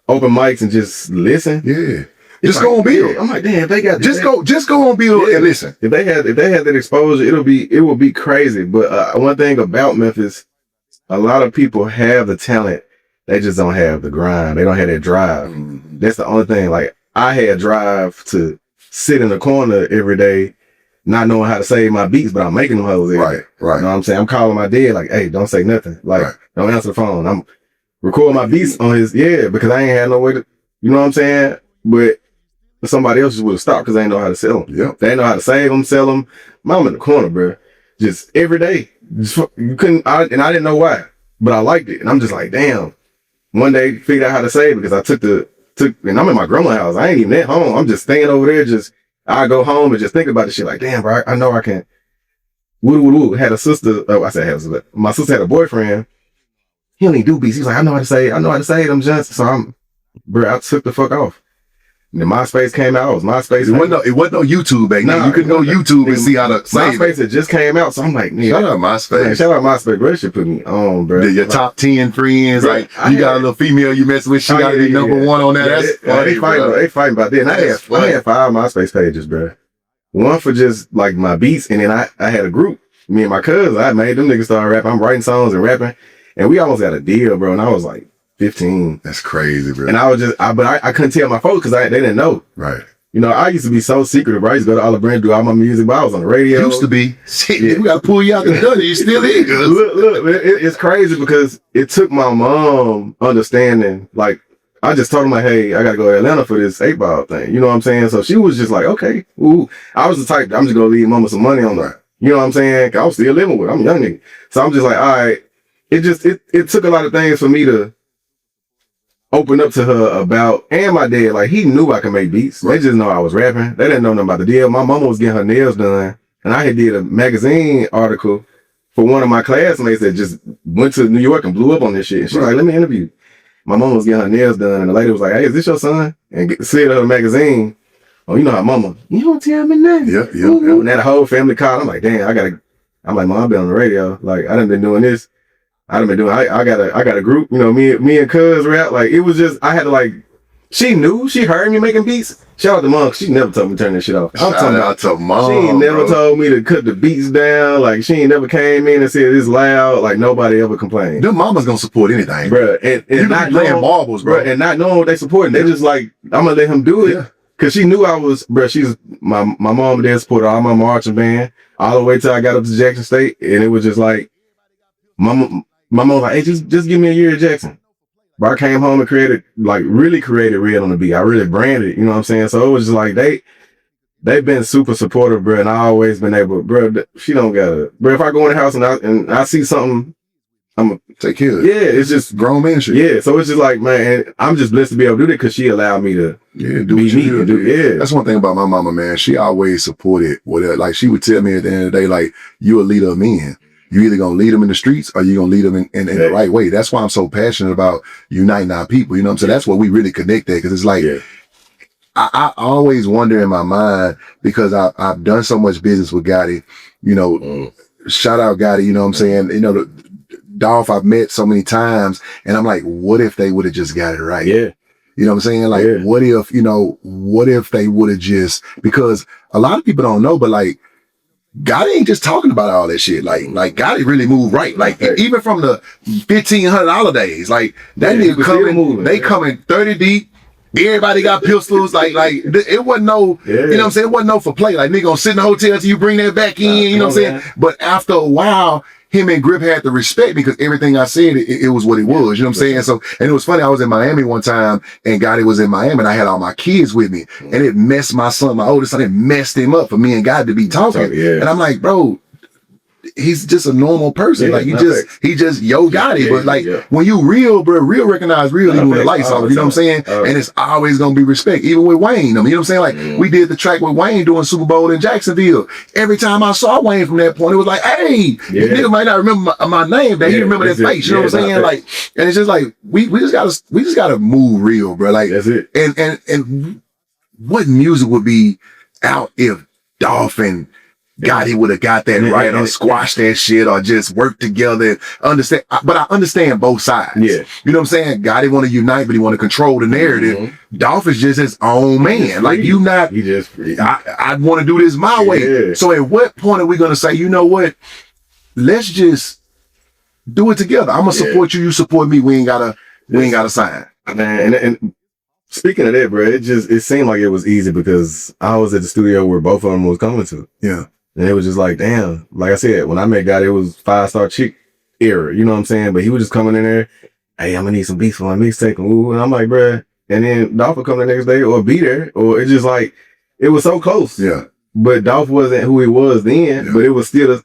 open mics and just listen. Yeah. Just go on Bill. I'm like, damn, they got just go on Bill and listen. If they had that exposure, it will be crazy. But one thing about Memphis, a lot of people have the talent. they just don't have the grind. They don't have that drive. That's the only thing. Like, I had drive to sit in the corner every day, not knowing how to save my beats, but I'm making them hoes every day. Right. You know what I'm saying? I'm calling my dad like, hey, don't say nothing. Like, don't answer the phone. I'm recording my beats on his, because I ain't had no way to, you know what I'm saying? But somebody else just would have stopped because they didn't know how to sell them. Yep. They didn't know how to save them, sell them. I'm in the corner, bro. Just every day. You couldn't, and I didn't know why, but I liked it. And I'm just like, damn. One day, figured out how to save it because I took, and I'm in my grandma's house. I ain't even at home. I'm just staying over there. I go home and just think about the shit like, damn, bro, I know I can. Woo. Had a sister. Oh, I said had a sister. My sister had a boyfriend. He don't even do beats. He's like, I know how to save them just. So I took the fuck off. And then MySpace came out. It was MySpace. It wasn't no YouTube back then. You couldn't go YouTube and see how to save MySpace had just came out. So I'm like, shout out MySpace. Man, shout out MySpace, bro. That shit put me on, bro. Your top 10 friends, bro, like you got a little female you mess with, she got to be number one on that. That's funny, they fighting about that. And I had 5 MySpace pages, bro. One for just like my beats, and then I had a group. Me and my cousins, I made them niggas start rapping. I'm writing songs and rapping, and we almost had a deal, bro. And I was like 15. That's crazy, bro. And I was just, I couldn't tell my folks because they didn't know. Right. You know, I used to be so secretive, bro. I used to go to Olive Branch, do all my music, but I was on the radio. Used to be. Shit, we got to pull you out the gutter. You still in. Look, it's crazy because it took my mom understanding. Like, I just told him, like, hey, I got to go to Atlanta for this 8-ball thing. You know what I'm saying? So she was just like, okay. Ooh. I was the type, I'm just going to leave mama some money on her. You know what I'm saying? I was still living with her. I'm a young nigga. So I'm just like, all right. It took a lot of things for me to open up to her about, and my dad, like, he knew I could make beats. They just know I was rapping. They didn't know nothing about the deal. My mama was getting her nails done, and I had did a magazine article for one of my classmates that just went to New York and blew up on this shit. And she's like, let me interview. My mama was getting her nails done, and the lady was like, hey, is this your son? And said her magazine, oh, you know how mama, you don't tell me nothing. Yep. And that whole family called. I'm like, damn, I'm like, mom, I've been on the radio. Like, I done been doing this. I got a group, you know, me and cuz rap. Like, it was just, I had to like, she heard me making beats. Shout out to mom, she never told me to turn this shit off. Shout out to mom. She ain't never told me to cut the beats down. Like, she ain't never came in and said it's loud. Like, nobody ever complained. Them mamas gonna support anything, bro. And you not playing marbles, bro. And not knowing what they supporting. They just like, I'm gonna let him do it. Yeah. Cause she knew I was, bro. She's my mom and dad supported all my marching band all the way till I got up to Jackson State, and it was just like, my mom was like, hey, just give me a year at Jackson. But I came home and really created Red on the beat. I really branded it, you know what I'm saying? So it was just like, they've been super supportive, bro. And I always been able, bro, she don't gotta, bro, if I go in the house and I see something, I'm gonna take care of it. Yeah, it's just grown man shit. Yeah, so it's just like, man, I'm just blessed to be able to do that because she allowed me to do what you do. Yeah. That's one thing about my mama, man. She always supported whatever. Like, she would tell me at the end of the day, like, you a leader of men. You either gonna lead them in the streets or you gonna lead them in the right way. That's why I'm so passionate about uniting our people. You know what I'm saying? That's what we really connect at, because it's like, I always wonder in my mind, because I've done so much business with Gotti, you know, shout out Gotti, you know what I'm saying? You know, Dolph I've met so many times, and I'm like, what if they would have just got it right? Yeah. You know what I'm saying? Like, what if they would have just, because a lot of people don't know, but like, Gotti ain't just talking about all that shit. Like Gotti really moved right. Like, even from the $1,500 days, like, that nigga coming, they coming 30 deep. Everybody got pistols. Like it wasn't no, you know what I'm saying? It wasn't no for play. Like, nigga gonna sit in the hotel till you bring that back in, you know what I'm saying? But after a while, him and Grip had to respect me because everything I said, it was what it was. You know what I'm saying? So, and it was funny. I was in Miami one time and Gotti was in Miami and I had all my kids with me and it messed my oldest son, it messed him up for me and Gotti to be talking. And I'm like, bro, he's just a normal person. Like, he just yo Gotti. But like, when you real, bro, real recognize real even when the lights off. You know what I'm saying? And it's always gonna be respect, even with Wayne. I mean, you know what I'm saying? Like, we did the track with Wayne doing Super Bowl in Jacksonville. Every time I saw Wayne from that point, it was like, hey, nigga might not remember my name, but he remember that face. You know what I'm saying? Like, and it's just like, we just gotta move real, bro. Like, that's it. And what music would be out if Dolph and Gotti would have got that right, or squashed that shit, or just work together and understand. But I understand both sides. Yeah. You know what I'm saying? Gotti want to unite, but he want to control the narrative. Dolph is just his own man. Like, you not, he just, I want to do this my way. So at what point are we going to say, you know what? Let's just do it together. I'm going to support you. You support me. We ain't got to We ain't got to sign. Man, and speaking of that, bro, it seemed like it was easy because I was at the studio where both of them was coming to. Yeah. And it was just like, damn. Like I said, when I met God, it was 5-star chick era. You know what I'm saying? But he was just coming in there. Hey, I'm gonna need some beats for my mixtape. And I'm like, bruh. And then Dolph would come the next day or be there. Or it's just like, it was so close. Yeah. But Dolph wasn't who he was then. But it was still,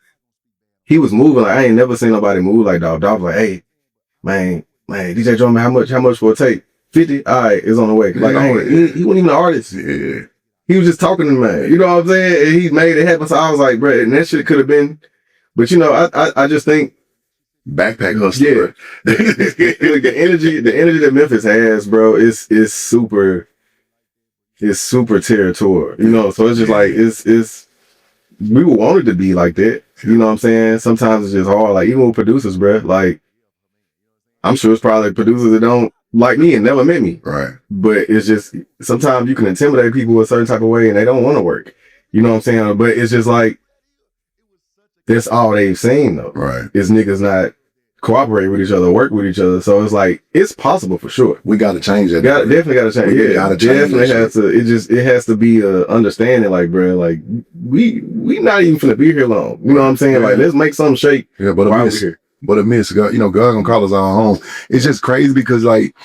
he was moving. Like, I ain't never seen nobody move like Dolph. Dolph was like, hey, man, DJ Drummer, how much for a tape? 50? All right, it's on the way. Like, he wasn't even an artist. Yeah. He was just talking to the man. You know what I'm saying? And he made it happen. So I was like, bro, and that shit could have been, but you know, I just think, backpack hustle. Yeah. the energy that Memphis has, bro, is super territorial. You know, so it's just like it's we wanted to be like that. You know what I'm saying? Sometimes it's just hard. Like even with producers, bro, like I'm sure it's probably producers that don't like me and never met me. Right. But it's just sometimes you can intimidate people a certain type of way and they don't want to work. You know what I'm saying? But it's just like that's all they've seen though. Right. Is niggas not cooperate with each other, work with each other. So it's like it's possible for sure. We got to change that. Definitely got to change. We gotta change definitely has to. It has to be a understanding. Like, bro, like we not even finna be here long. You know what I'm saying? Like, let's make something shake. Yeah, but while we're here. But God, you know, God gonna call us our home. It's just crazy because like,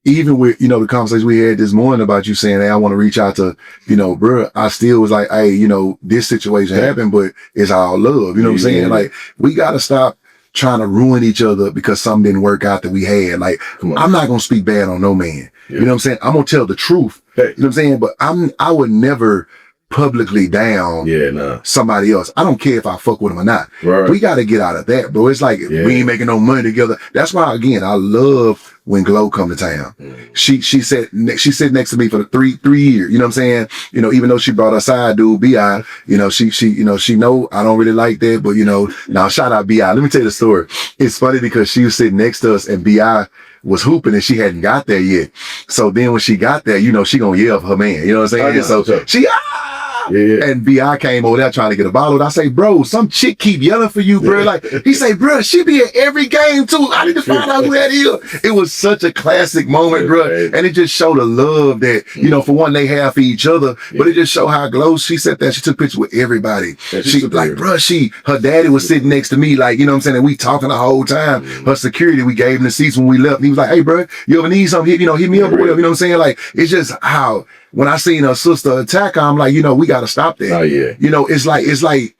even with, you know, the conversation we had this morning about you saying, hey, I want to reach out to, you know, bro, I still was like, hey, you know, this situation happened, but it's all love. You know what I'm saying? Like, we got to stop trying to ruin each other because something didn't work out that we had. Like, I'm not going to speak bad on no man. You know what I'm saying? I'm going to tell the truth. You know what I'm saying? But I would never publicly down somebody else. I don't care if I fuck with them or not. Right. We got to get out of that, bro. It's like we ain't making no money together. That's why, again, I love when Glow come to town. She sat next to me for the three years. You know what I'm saying? You know, even though she brought her side dude, B.I., you know, she know I don't really like that, but you know, now shout out B.I. Let me tell you the story. It's funny because she was sitting next to us and B.I. was hooping and she hadn't got there yet. So then when she got there, you know, she gonna yell for her man. You know what I'm saying? So she, and B.I. came over there trying to get a bottle. I say, bro, some chick keep yelling for you, bro. Like, he say, bro, she be at every game too. I need to find out who that is. It was such a classic moment, bro. And it just showed the love that, you know, for one, they have for each other, but it just showed how Glow, she sat there, she took pictures with everybody. She like, bro, her daddy was sitting next to me, like, you know what I'm saying? And we talking the whole time. Her security, we gave him the seats when we left. And he was like, hey, bro, you ever need something? Hit me up or whatever. You know what I'm saying? Like, it's just how, when I seen her sister attack her, I'm like, you know, we got to stop that. Oh, yeah. You know, it's like,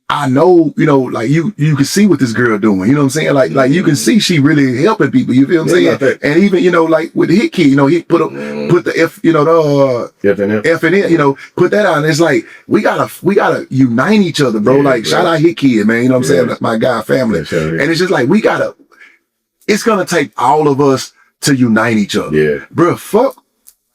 I know, you know, like you can see what this girl doing. You know what I'm saying? Like you can see she really helping people. You feel what I'm saying? And even, you know, like with the Hit Kid, you know, he put the F, you know, the F and N, you know, put that out. And it's like, we gotta unite each other, bro. Like, shout out Hit Kid, man. You know what I'm saying? That's my guy family. And it's just like, it's gonna take all of us to unite each other. Yeah. Bro, fuck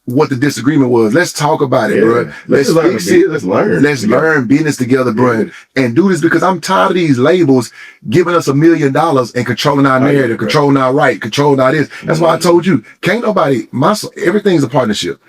what the disagreement was. Let's talk about it, bro. Let's fix it. Let's learn. Let's learn business together, bro, and do this because I'm tired of these labels giving us $1 million and controlling our narrative, controlling our right, controlling our this. That's why I told you, can't nobody, everything's a partnership.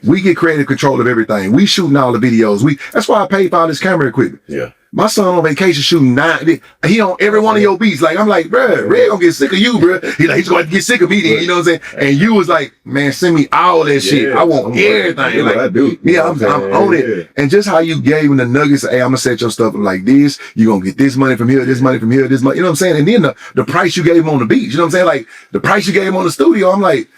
We get creative control of everything. We shooting all the videos. That's why I paid for all this camera equipment. Yeah. My son on vacation shooting 9. He on every one of your beats. Like, I'm like, bro, Red gonna get sick of you, bro. He's gonna get sick of me then, you know what I'm saying? And you was like, man, send me all that shit. I want everything. Like, I do. Yeah, I'm on it. And just how you gave him the nuggets, hey, I'm gonna set your stuff up like this. You gonna get this money from here, this money from here, this money. You know what I'm saying? And then the price you gave him on the beats, you know what I'm saying? Like, the price you gave him on the studio, I'm like,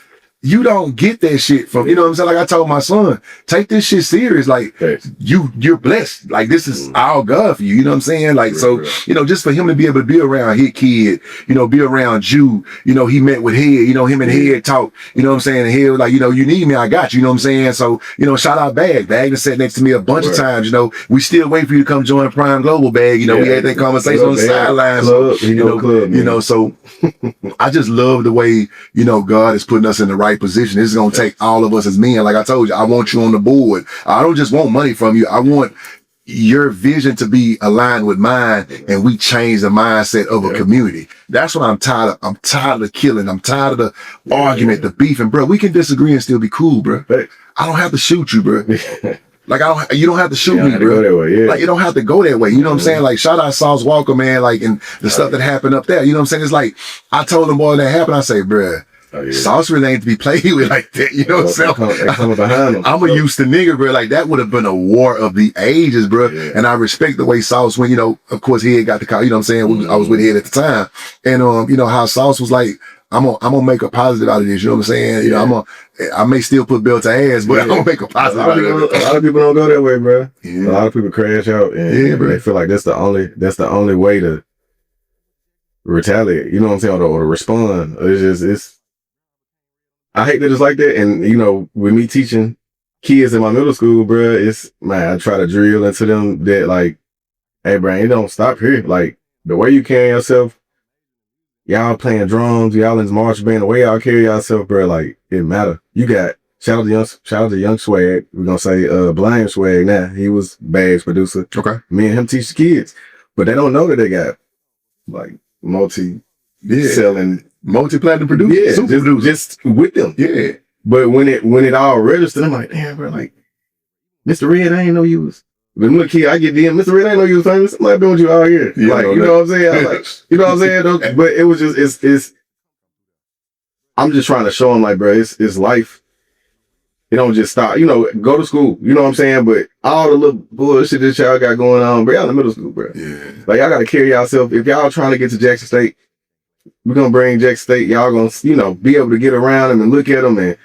you don't get that shit from, you know what I'm saying? Like I told my son, take this shit serious. Like you're blessed. Like this is all God for you. You know what I'm saying? Like, so, you know, just for him to be able to be around Hit Kid, you know, be around you, you know, he met with Head, you know, him and Head talk, you know what I'm saying? And Head was like, you know, you need me, I got you, you know what I'm saying? So, you know, shout out Bag. Bag has sat next to me a bunch of times, you know, we still wait for you to come join Prime Global, Bag. You know, we had that conversation on the sidelines. So I just love the way, you know, God is putting us in the right position. This is going to take all of us as men. Like I told you, I want you on the board. I don't just want money from you. I want your vision to be aligned with mine, and we change the mindset of a community. That's what I'm tired of. I'm tired of the killing. I'm tired of the argument, the beefing, bro. We can disagree and still be cool, bro. I don't have to shoot you, bro. Like you don't have to shoot me, bro. Like you don't have to go that way. You know what I'm saying? Like shout out Sauce Walker, man. Like and the stuff that happened up there. You know what I'm saying? It's like I told them boy that happened. I say, bro, Sauce really ain't to be played with like that. You know what I'm saying? Coming behind him. I'm a used to nigga, bro. Like that would have been a war of the ages, bro. Yeah. And I respect the way Sauce went, you know, of course he had got the call, you know what I'm saying? I was with Head at the time. And, you know, how Sauce was like, I'm gonna make a positive out of this. You know what I'm saying? You know, I may still put belt to ass, but I'm gonna make a positive out of it. A lot of people don't go that way, bro. Yeah. A lot of people crash out and bro. They feel like that's the only way to retaliate. You know what I'm saying? Or to respond. I hate that it's like that. And you know, with me teaching kids in my middle school, bro, I try to drill into them that like, hey, bro, it don't stop here. Like the way you carry yourself. Y'all playing drums, y'all in this march band, the way y'all carry yourself, bro, like, it matter. You got, shout out to Young Swag. We're gonna say, Blind Swag now. He was Bag's producer. Okay. Me and him teach the kids. But they don't know that they got, like, selling. Multi-platinum producers. Yeah, just with them. Yeah. But when it all registered, I'm like, damn, bro, like, Mr. Red, I ain't know you was. But when a kid, I get DM, Mr. Red, I ain't know you was famous. I'm like, doing you out here. Yeah, like, you know what I'm saying? I'm like, you know what I'm saying? But it was just, I'm just trying to show them, like, bro, it's life. It don't just stop. You know, go to school. You know what I'm saying? But all the little bullshit that y'all got going on, bro, y'all in middle school, bro. Yeah. Like, y'all got to carry yourself. If y'all trying to get to Jackson State, we're going to bring Jackson State. Y'all going to, you know, be able to get around them and look at them and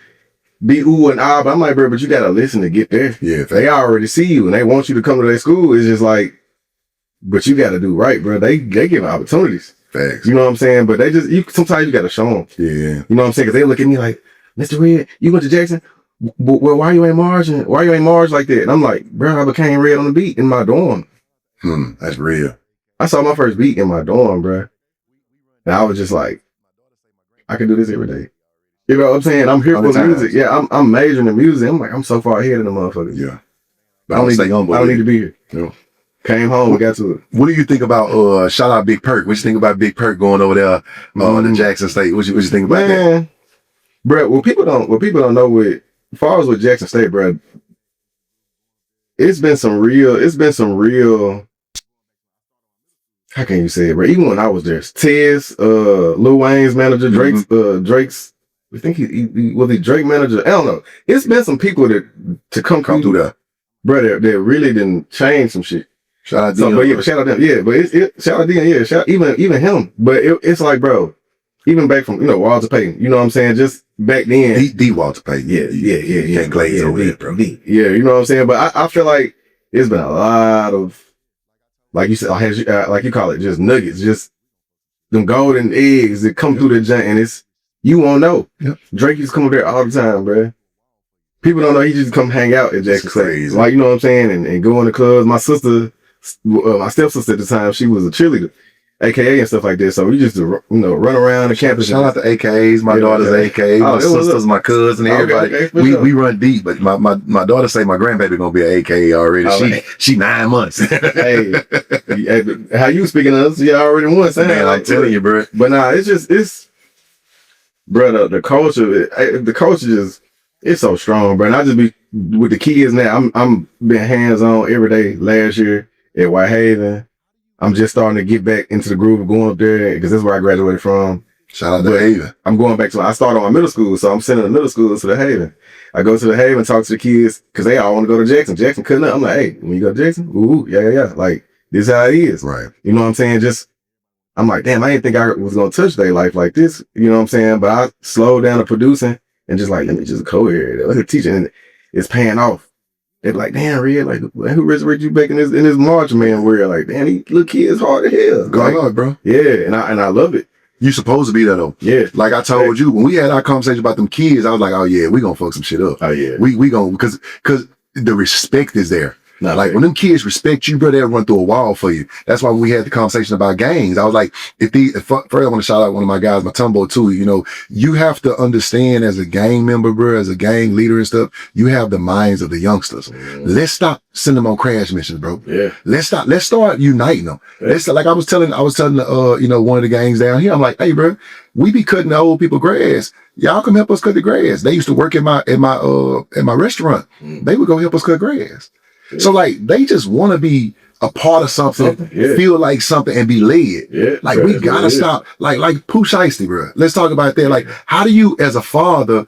be ooh and ah, but I'm like, bro, but you gotta listen to get there. Yeah, they already see you and they want you to come to their school. It's just like, but you gotta do right, bro. They give opportunities. Facts. You know what I'm saying? But sometimes you gotta show them. Yeah. You know what I'm saying? Because they look at me like, Mr. Red, you went to Jackson? Well, why you ain't marching? Why you ain't march like that? And I'm like, bro, I became red on the beat in my dorm. That's real. I saw my first beat in my dorm, bro. And I was just like, I can do this every day. You know what I'm saying? I'm here for music. Yeah, I'm majoring in music. I'm like, I'm so far ahead of the motherfuckers. Yeah. I don't need to be here. Yeah. Came home, we got to it. What do you think about, shout out Big Perk. What you think about Big Perk going over there to Jackson State? What you think about that? Bro, what people don't know as far as with Jackson State, bro, it's been some real, how can you say it, bro? Even when I was there, Tez, Lil Wayne's manager, Drake's, I think he was the Drake manager. I don't know. It's been some people to come through that, bro. That really didn't change some shit. Shout out Dion. But shout out them. Yeah, but shout out Dion. Yeah, even him. But it's like, bro, even back from Walter Payton. You know what I'm saying? Just back then, the Walter Payton. Yeah. Can't glaze over that, bro. Yeah, you know what I'm saying. But I feel like it's been a lot of, like you said, like you call it, just nuggets, just them golden eggs that come through the joint, and you won't know. Yep. Drake used to come up there all the time, bro. People don't know he just come hang out at Jackson State. Like, you know what I'm saying? And go in the clubs. My sister, my stepsister at the time, she was a cheerleader, AKA and stuff like that. So we just run around the campus. Shout out to AKAs. My daughter's AKA. My sister's my cousin. Everybody. Okay, we run deep. But my daughter say my grandbaby gonna be an AKA already. She 9 months. hey, how you speaking of us? You already won. Man, I'm telling you, bro. But nah, bro, the culture just, it's so strong, bro. And I just be with the kids now. I'm been hands on every day. Last year at Whitehaven, I'm just starting to get back into the groove of going up there because that's where I graduated from. Shout out to Haven. I'm going back I started on my middle school, so I'm sending the middle school to the Haven. I go to the Haven, talk to the kids because they all want to go to Jackson. Jackson couldn't. I'm like, hey, when you go to Jackson, ooh, yeah. Like, this is how it is. Right. You know what I'm saying? I'm like, damn, I didn't think I was going to touch their life like this. You know what I'm saying? But I slowed down the producing and just like, let me just go here. Let me teach it. And it's paying off. They're like, damn, Red, like, who resurrected you back in this March, man? Where like, damn, these little kids hard as hell. God, like, bro. Yeah, and I love it. You supposed to be there though. Yeah. Like I told you, when we had our conversation about them kids, I was like, oh yeah, we gonna fuck some shit up. Oh yeah. We gonna, because the respect is there. Not like when them kids respect you, bro, they'll run through a wall for you. That's why when we had the conversation about gangs, I was like, first I want to shout out one of my guys, my Tumbo too. You have to understand as a gang member, bro, as a gang leader and stuff, you have the minds of the youngsters. Let's stop sending them on crash missions, bro. Yeah. Let's start uniting them. Yeah. Like I was telling one of the gangs down here, I'm like, hey, bro, we be cutting the old people grass. Y'all come help us cut the grass. They used to work in my restaurant. They would go help us cut grass. So like they just want to be a part of something, feel like something, and be led. Like we gotta stop. Like Pooh Shiesty, bro. Let's talk about that. Like, how do you, as a father,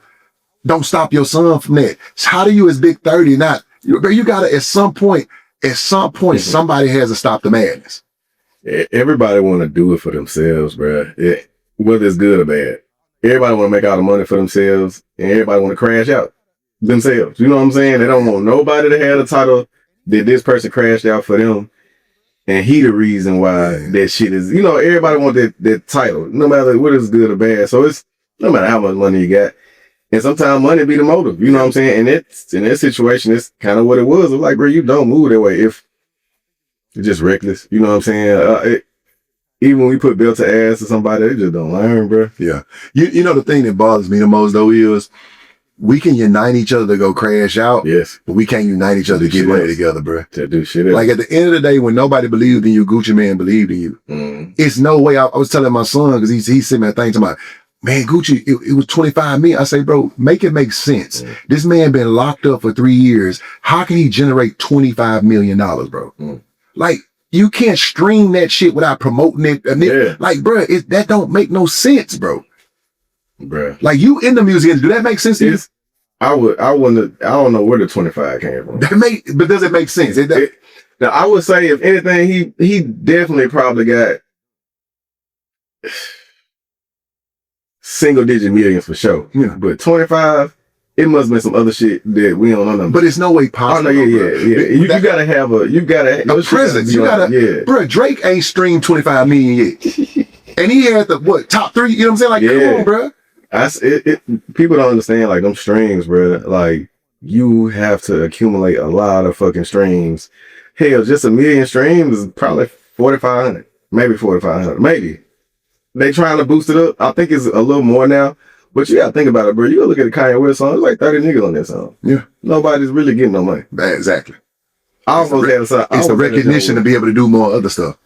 don't stop your son from that? How do you, as Big 30, not? You gotta at some point, somebody has to stop the madness. Everybody want to do it for themselves, bro. Whether it's good or bad. Everybody want to make all the money for themselves, and everybody want to crash out themselves. You know what I'm saying? They don't want nobody to have the title that this person crashed out for them, and he the reason why that shit is. You know, everybody want that title, no matter what is good or bad. So it's no matter how much money you got, and sometimes money be the motive. You know what I'm saying? And it's in that situation, it's kind of what it was. It was like, bro, you don't move that way if it's just reckless. You know what I'm saying? Even when we put belt to ass to somebody, they just don't learn, bro. Yeah. You know the thing that bothers me the most though is we can unite each other to go crash out. Yes. But we can't unite each other to get money together, bro. To do shit. Like at the end of the day, when nobody believed in you, Gucci Mane believed in you. It's no way. I was telling my son, because he's sitting there thinking to my, man, Gucci, it was 25 million. I say, bro, make it make sense. This man been locked up for 3 years. How can he generate $25 million, bro? Like, you can't stream that shit without promoting it. Like, bro, that don't make no sense, bro. Like, you in the music industry, do that make sense to you? I don't know where the 25 came from. But does it make sense? Now, I would say, if anything, he definitely probably got single digit millions for sure. Yeah. But 25, it must have been some other shit that we don't know. But it's no way possible. Oh, no, you gotta have a presence. Bro, Drake ain't streamed 25 million yet. And he had the top 3, you know what I'm saying? Like, come on, bro. People don't understand, like, them streams, bro. Like, you have to accumulate a lot of fucking streams. Hell, just 1 million streams is probably 4,500, maybe 4,500, maybe. They trying to boost it up. I think it's a little more now. But you gotta think about it, bro. You gotta look at the Kanye West song. There's like 30 niggas on that song. Yeah. Nobody's really getting no money. Exactly. It's a recognition to be able to do more other stuff.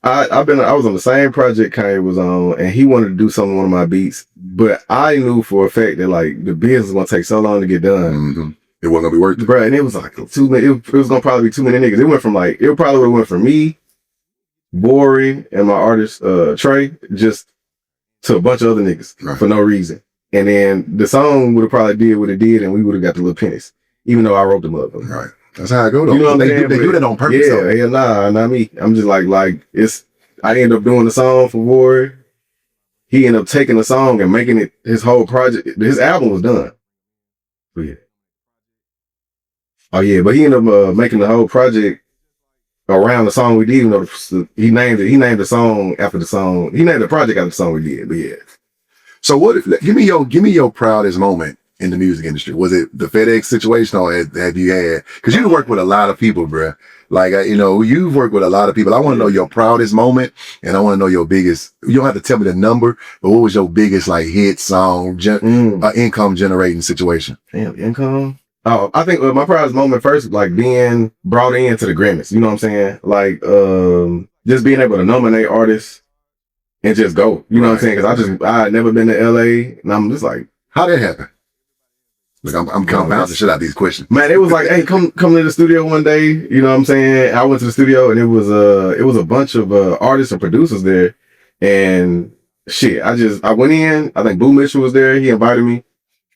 I was on the same project Kanye was on, and he wanted to do something on one of my beats, but I knew for a fact that like the business was gonna take so long to get done. It wasn't gonna be worth it. Bro, and it was like too many. It was gonna probably be too many niggas. It probably would have went from me, Bori, and my artist Trey, just to a bunch of other niggas for no reason. And then the song would have probably did what it did, and we would have got the little pennies, even though I wrote them up. Right. That's how I go though. You know what they do that on purpose. Yeah, nah, not me. I'm just like I ended up doing the song for Bori. He ended up taking the song and making it his whole project. His album was done. Oh yeah, but he ended up making the whole project around the song we did. Even though he named the song after the song. He named the project after the song we did. But yeah. So give me your proudest moment in the music industry. Was it the FedEx situation, or have you had? Because you work with a lot of people, bro. Like you've worked with a lot of people. I want to know your proudest moment, and I want to know your biggest. You don't have to tell me the number, but what was your biggest like hit song, income generating situation? Damn, income. Oh, I think my proudest moment first, like being brought into the Grammys. You know what I'm saying? Like just being able to nominate artists and just go. You know what I'm saying? Because I had never been to LA, and I'm just like, how did that happen? Look, I'm compounding the shit out of these questions. Man, it was like, hey, come to the studio one day. You know what I'm saying? I went to the studio, and it was a bunch of artists and producers there, and shit. I went in. I think Boo Mitchell was there. He invited me,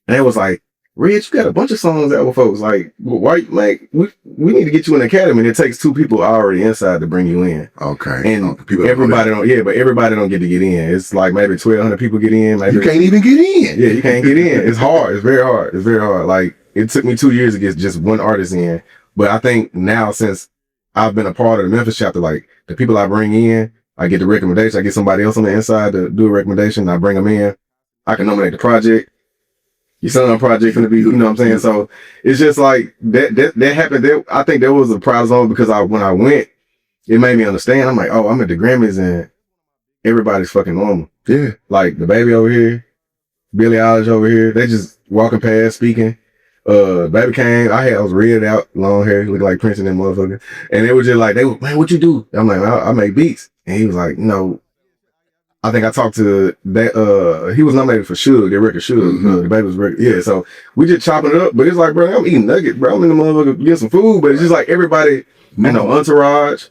and it was like, Rich, you got a bunch of songs out with folks. Like, why, like, we need to get you in the academy. And it takes 2 people already inside to bring you in. Okay. And everybody but everybody don't get to get in. It's like maybe 1,200 people get in. Maybe you can't even get in. Yeah, you can't get in. It's hard. It's very hard. It's very hard. Like, it took me 2 years to get just one artist in. But I think now, since I've been a part of the Memphis chapter, like, the people I bring in, I get the recommendation. I get somebody else on the inside to do a recommendation. I bring them in. I can nominate the project. Your son project gonna be, you know what I'm saying? So it's just like that happened. I think there was a proud zone because when I went, it made me understand. I'm like, oh, I'm at the Grammys and everybody's fucking normal. Yeah. Like the baby over here, Billie Eilish over here, they just walking past speaking. Baby came, I was reared out, long hair, looked like Prince and that motherfucker. And they were just like, man, what you do? I'm like, I make beats. And he was like, I think I talked to that, he was nominated for Suge, their record Suge, the Baby's record. Yeah, so we just chopping it up, but it's like, bro, I'm eating nuggets, bro. I'm in the motherfucker get some food, but it's just like everybody, entourage.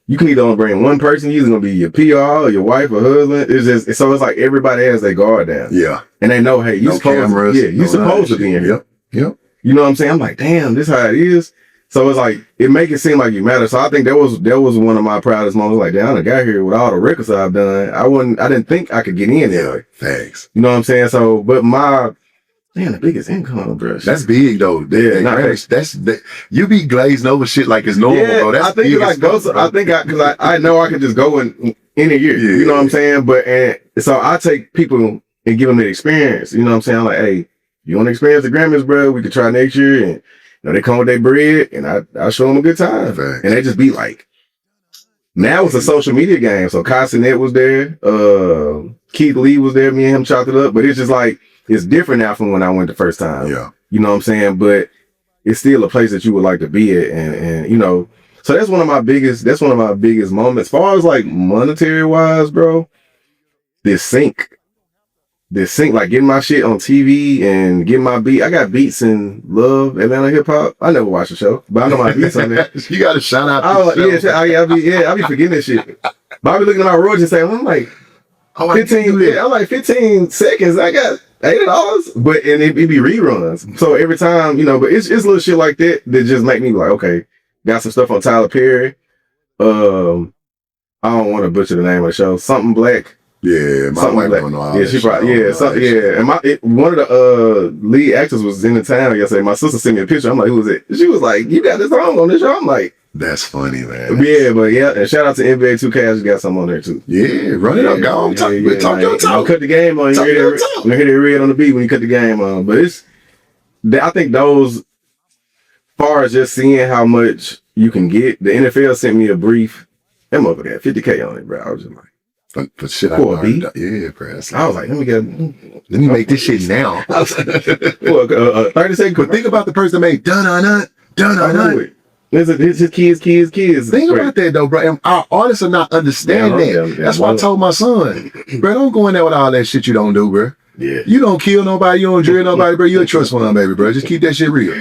You can either only bring one person, either gonna be your PR or your wife or husband. It's like everybody has their guard down. Yeah. And they know, hey, you supposed to be in here. Yep. You know what I'm saying? I'm like, damn, this how it is. So it's like, it make it seem like you matter. So I think that was one of my proudest moments. Like, damn, I done got here with all the records I've done. I didn't think I could get in there. Thanks. You know what I'm saying? So, but the biggest income, bro. That's big though. That's you be glazing over shit like it's normal, bro. That's I think because I know I could just go in a year. Yeah. You know what I'm saying? But so I take people and give them the experience. You know what I'm saying? I'm like, hey, you want to experience the Grammys, bro? We could try next year, and they come with their bread, and I show them a good time, and they just be like. Now it's a social media game. So Kai Cenat was there, Keith Lee was there. Me and him chopped it up, but it's just like. It's different now from when I went the first time. Yeah. You know what I'm saying? But it's still a place that you would like to be at. And you know, so that's one of my biggest moments. As far as like monetary wise, bro, this sync, like getting my shit on TV and getting my beat. I got beats in Love, Atlanta Hip Hop. I never watched the show, but I know my beats on there. You got to shout out. I be forgetting this shit. But I be looking at my royalties and saying, I'm like, 15, I'm like 15 seconds. I got $80, but it be reruns. So every time, you know, but it's little shit like that just make me like, okay, got some stuff on Tyler Perry. I don't want to butcher the name of the show. Something Black. Yeah, my wife don't know all yeah, she probably And one of the lead actors was in the town yesterday. My sister sent me a picture. I'm like, who is it? She was like, you got this song on this show? I'm like, that's funny, man. And shout out to NBA 2K. I just got some on there too. Yeah, run it up, go on. Talk your talk. Cut the game on. You hear the red on the beat when you cut the game on. But I think those, far as just seeing how much you can get, the NFL sent me a brief. That motherfucker had 50K on it, bro. I was just like, for shit for a beat? Yeah, bro. I was like, let me make this shit now. 30 seconds. But think about the person that made dun. It's his kids. Think about that though, bro. And our artists are not understanding that. That's why I told my son, bro, don't go in there with all that shit you don't do, bro. Yeah. You don't kill nobody, you don't drill nobody, bro. You're a trust fund, baby, bro. Just keep that shit real.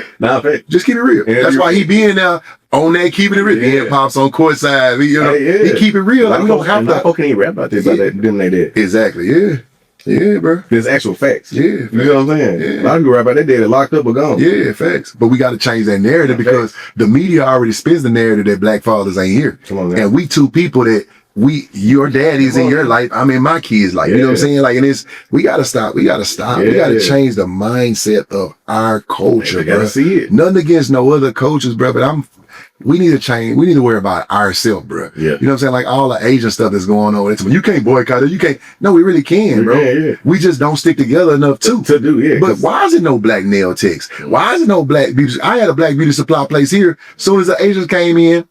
Just keep it real. Yeah, that's why he be in there on that, keeping it real. Yeah. Pops on courtside. He keep it real. Like we don't have to. How can he rap about this? Didn't they did? Exactly. Yeah. Yeah, bro. There's actual facts. Yeah. You know what I'm saying? Yeah. A lot of people rap about that dead, locked up or gone. Yeah, facts. But we got to change that narrative because the media already spins the narrative that black fathers ain't here. Come on, man. And we two people that your daddy's in your life. I'm in my kids' life. You know what I'm saying? Like, and we gotta stop. We gotta change the mindset of our culture, bro. Gotta see it. Nothing against no other cultures, bro. But we need to change. We need to worry about ourselves, bro. Yeah. You know what I'm saying? Like all the Asian stuff that's going on. It's you can't boycott it. You can't. No, we really can, bro. Yeah. We just don't stick together enough to do. Yeah. But why is it no black nail techs? Why is it no black beauty? I had a black beauty supply place here. Soon as the Asians came in,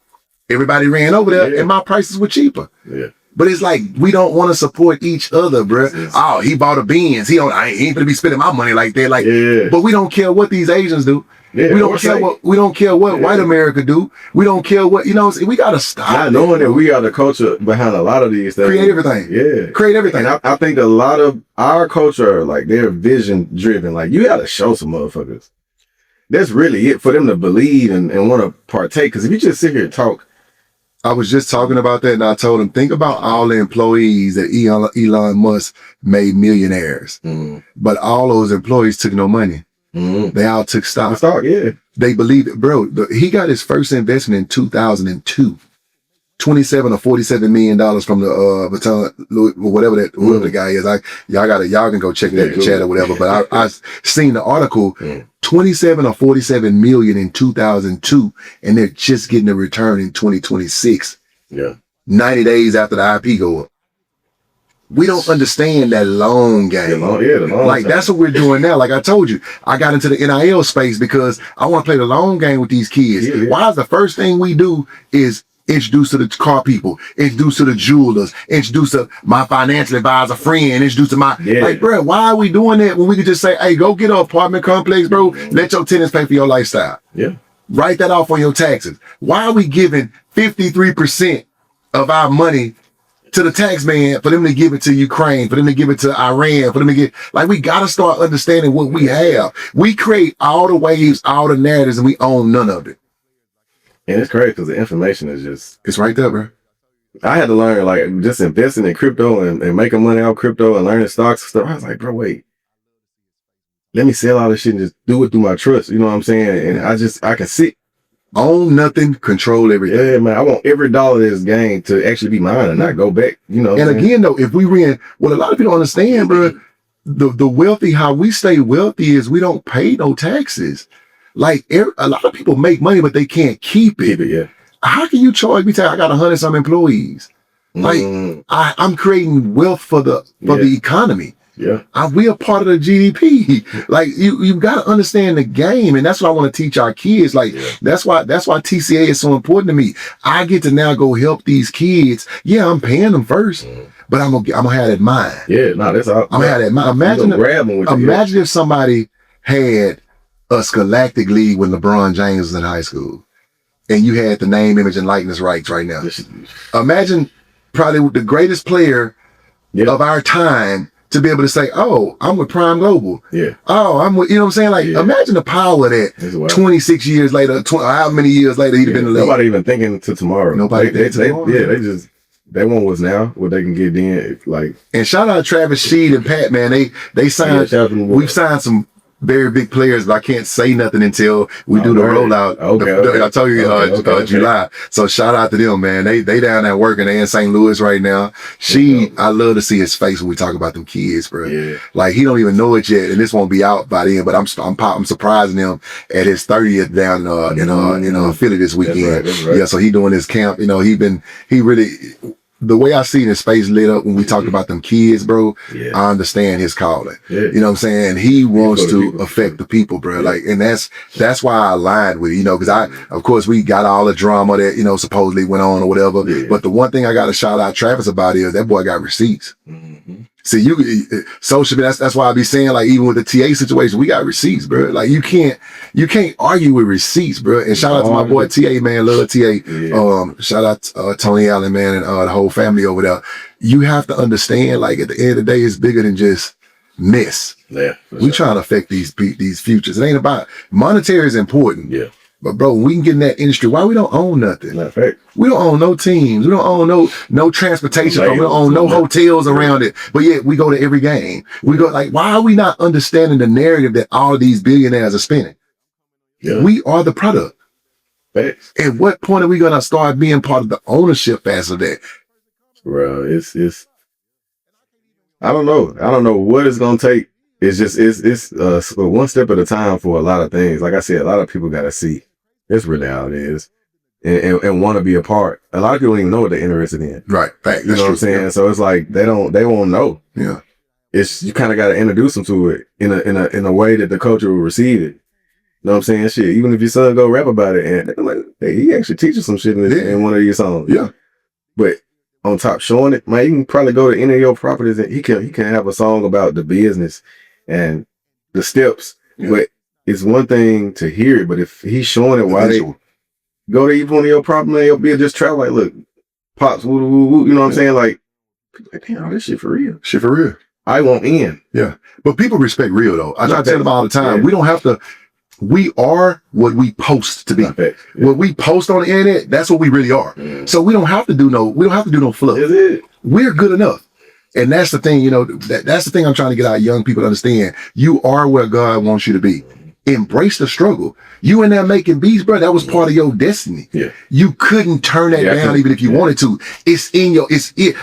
everybody ran over there, and my prices were cheaper. Yeah. But it's like we don't want to support each other, bro. Oh, he bought a Benz. He ain't gonna be spending my money like that. Like, but we don't care what these Asians do. Yeah, we don't care what white America do. We don't care what we gotta stop. Not knowing that we are the culture behind a lot of these things. Create everything. Yeah. Create everything. And I think a lot of our culture, like they're vision driven. Like you gotta show some motherfuckers. That's really it for them to believe and want to partake. Because if you just sit here and talk. I was just talking about that and I told him, think about all the employees that Elon Musk made millionaires. But all those employees took no money. They all took stock. They believe it, bro. He got his first investment in 2002. $27 or $47 million from the whoever the guy is. Y'all can go check that in the chat or whatever. But I seen the article, 27 or 47 million in 2002, and they're just getting a return in 2026. Yeah. 90 days after the IP go up. We don't understand that long game. The long like, that's what we're doing now. Like I told you, I got into the NIL space because I want to play the long game with these kids. Yeah. Why is the first thing we do is introduce to the car people, introduce to the jewelers, introduce to my financial advisor friend, introduce to my, like, bro, why are we doing that when we could just say, hey, go get an apartment complex, bro. Let your tenants pay for your lifestyle. Yeah. Write that off on your taxes. Why are we giving 53% of our money to the tax man, for them to give it to Ukraine, for them to give it to Iran, for them to get, like, we got to start understanding what we have. We create all the waves, all the narratives, and we own none of it. And it's crazy because the information is just, it's right there, bro. I had to learn, like, just investing in crypto and making money out of crypto and learning stocks and stuff. I was like, bro, wait. Let me sell all this shit and just do it through my trust. You know what I'm saying? And I can sit. Own nothing, control everything. Yeah, man. I want every dollar that's gained to actually be mine and not go back, you know. And again, though, if we ran, what a lot of people don't understand, bro, the wealthy, how we stay wealthy is we don't pay no taxes. Like, a lot of people make money, but they can't keep it. Yeah. How can you charge me? I got 100-some employees. Like, I'm creating wealth for the economy. Yeah. We are part of the GDP. Like, you got to understand the game. And that's what I want to teach our kids. Like, that's why TCA is so important to me. I get to now go help these kids. Yeah, I'm paying them first, but I'm gonna have that mind. Yeah, no, that's all. I'm gonna have that mind. Imagine if somebody had a Scholastic League when LeBron James was in high school, and you had the name, image, and likeness rights right now. Imagine probably the greatest player of our time to be able to say, oh, I'm with Prime Global. Yeah. Oh, I'm with, you know what I'm saying? Like, imagine the power of that 26 years later, how many years later he'd have been in the league. Nobody even thinking to tomorrow. Nobody they want what's now, what they can get in. Like, and shout out to Travis Sheed and Pat, man. They signed, we've signed some very big players, but I can't say nothing until we do the rollout. I told you July. So shout out to them, man. They down there working. They in St. Louis right now. I love to see his face when we talk about them kids, bro. Yeah. Like, he don't even know it yet, and this won't be out by then. But I'm surprising him at his 30th down in Philly this weekend. That's right. Yeah, so he doing his camp. You know, he really. The way I see his face lit up when we talk about them kids, bro, I understand his calling. Yeah. You know what I'm saying? He wants to affect the people, bro. Like, and that's why I aligned with it, you know, because of course, we got all the drama that, you know, supposedly went on or whatever. Yeah. But the one thing I got to shout out Travis about is that boy got receipts. Mm-hmm. See, socially, that's why I be saying, like, even with the TA situation, we got receipts, bro. Like, you can't argue with receipts, bro. And shout out to my boy TA, man, love TA. Yeah. Shout out to Tony Allen, man, and the whole family over there. You have to understand, like, at the end of the day, it's bigger than just mess. Yeah, we trying to affect these futures. It ain't about monetary is important. Yeah. But bro, when we can get in that industry, why we don't own nothing? We don't own no teams. We don't own no transportation. We don't own no hotels around it. But yet we go to every game. We go, like, why are we not understanding the narrative that all of these billionaires are spinning? Yeah. We are the product. Facts. At what point are we gonna start being part of the ownership as of that? Bro, it's I don't know what it's gonna take. It's just it's one step at a time for a lot of things. Like I said, a lot of people gotta see. It's really how it is. And want to be a part. A lot of people don't even know what they're interested in. Right. You know what I'm saying? Yeah. So it's like they won't know. Yeah. It's, you kind of got to introduce them to it in a way that the culture will receive it. You know what I'm saying? Shit. Even if your son go rap about it, and like, hey, he actually teaches some shit in one of your songs. Yeah. But on top showing it, man, you can probably go to any of your properties and he can have a song about the business and the steps. Yeah. But it's one thing to hear it, but if he's showing it while they go to each one of your properties, they'll be just travel like, look, pops, woo, woo, woo, you know what I'm saying? Like, damn, this shit for real. Shit for real. I won't end. Yeah. But people respect real though. I tell them all the time. Yeah. We don't have to. We are what we post to be. Yeah. What we post on the internet, that's what we really are. Mm. So we don't have to do no fluff. We're good enough. And that's the thing, you know, that's the thing I'm trying to get our young people to understand. You are where God wants you to be. Embrace the struggle. You in there making beats, bro, that was part of your destiny. Yeah. You couldn't turn that down even if you wanted to. It's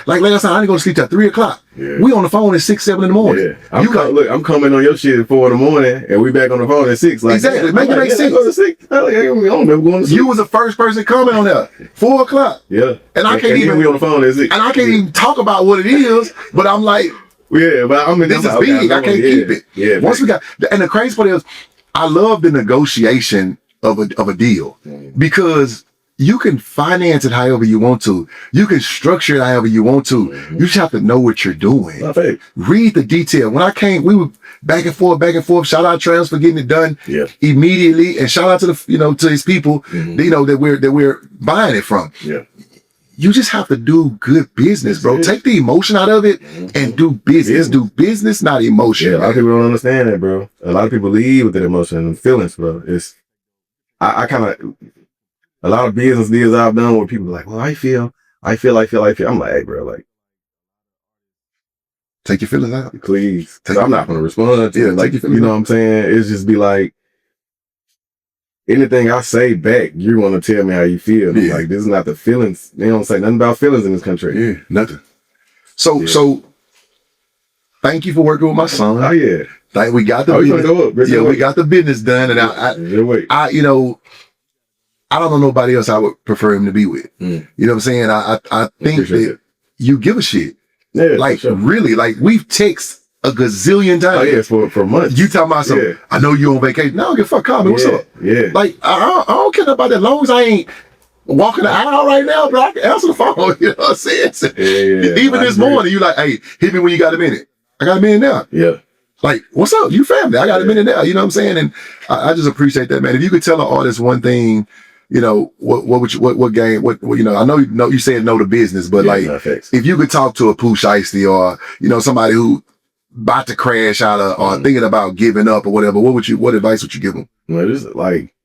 like last night, I didn't go to sleep till 3 o'clock. Yeah. We on the phone at 6, 7 in the morning. Yeah. I'm coming on your shit at 4 in the morning and we back on the phone at 6. Like, exactly. Make it make sense. Go to 6. I don't remember going to sleep. You was the first person coming on there. 4 o'clock. Yeah. And I can't even be on the phone at 6. And I can't even talk about what it is, but I'm like, yeah, but I mean, this is big. I can't keep it. Yeah. Once we got, and the crazy part is, I love the negotiation of a deal because you can finance it however you want to. You can structure it however you want to. You just have to know what you're doing. Read the detail. When I came, we were back and forth. Shout out Travis for getting it done immediately, and shout out to to his people, that we're buying it from. Yeah. you just have to do good business, bro. Take the emotion out of it and do business. Do business, not emotion. Yeah, a lot of people don't understand that, bro. A lot of people leave with that emotion and feelings, bro. I kind of, a lot of business deals I've done where people are like, well, I feel. I'm like, hey, bro, like, take your feelings out. Please. Cause I'm not going to respond to it. Like, you know what I'm saying? It's just be like, anything I say back, you're going to tell me how you feel. Yeah. Like, this is not the feelings. They don't say nothing about feelings in this country. Yeah, nothing. So thank you for working with my son. Oh, yeah. Like, we got the business. Go up, we got the business done. And I you know, I don't know nobody else I would prefer him to be with. You know what I'm saying? I think that you give a shit. Yeah, like, really, like, we've texted a gazillion times. Oh, yeah, for months. You talking about something, I know you're on vacation. No, give a fuck, call me. What's up? Yeah. Like, I don't care about that. As long as I ain't walking the aisle right now, bro, I can answer the phone. You know what I'm saying? Yeah. Even this morning, you like, hey, hit me when you got a minute. I got a minute now. Yeah. Like, what's up? You family. I got a minute now. You know what I'm saying? And I just appreciate that, man. If you could tell an artist one thing, you know, what game, you know, I know you said no to business, but like, if you could talk to a Pooh Shiesty or, you know, somebody who about to crash out or thinking about giving up or whatever, what advice would you give them? Well, this is like,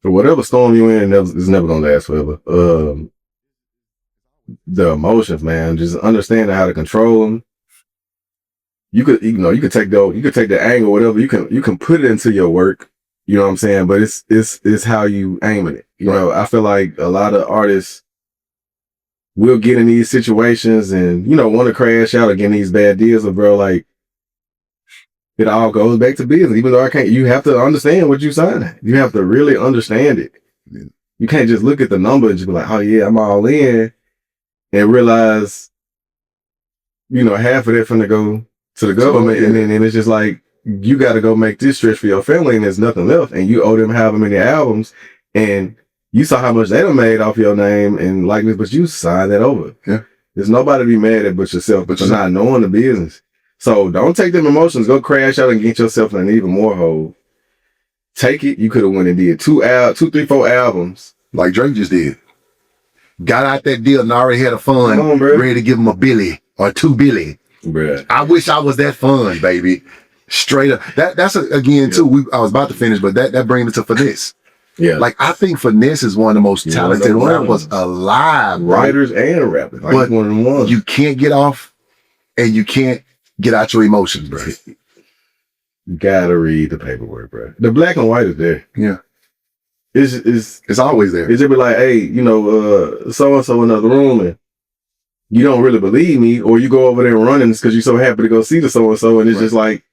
for whatever storm you in, it's never going to last forever. The emotions, man, just understanding how to control them. You could take the anger, whatever, you can put it into your work. You know what I'm saying? But it's how you aim at it. You know, I feel like a lot of artists will get in these situations and, you know, want to crash out or get in these bad deals. But bro, like, it all goes back to business. Even though you have to understand what you signed. You have to really understand it. Yeah. You can't just look at the number and just be like, oh yeah, I'm all in, and realize, you know, half of it finna go to the government. And then it's just like, you got to go make this stretch for your family and there's nothing left. And you owe them however many albums. And you saw how much they done made off your name and likeness, but you signed that over. Yeah. There's nobody to be mad at but yourself, but you're not knowing the business. So don't take them emotions. Go crash out and get yourself in an even more hole. Take it. You could have went and did 2, 3, 4 albums. Like Drake just did. Got out that deal and already had a fund, ready to give him a Billy or 2 Billy. Bruh. I wish I was that fun, baby. Straight up. That's again too. I was about to finish, but that brings me to Finesse. Yeah. Like, I think Finesse is one of the most talented rappers alive. Writers and rappers. Like, but one of the ones. You can't get off and you can't get out your emotions, bro. You gotta read the paperwork, bro. The black and white is there. Yeah. It's always there. It's just be like, hey, you know, so-and-so in another room and you don't really believe me, or you go over there and running because you're so happy to go see the so-and-so and it's just like,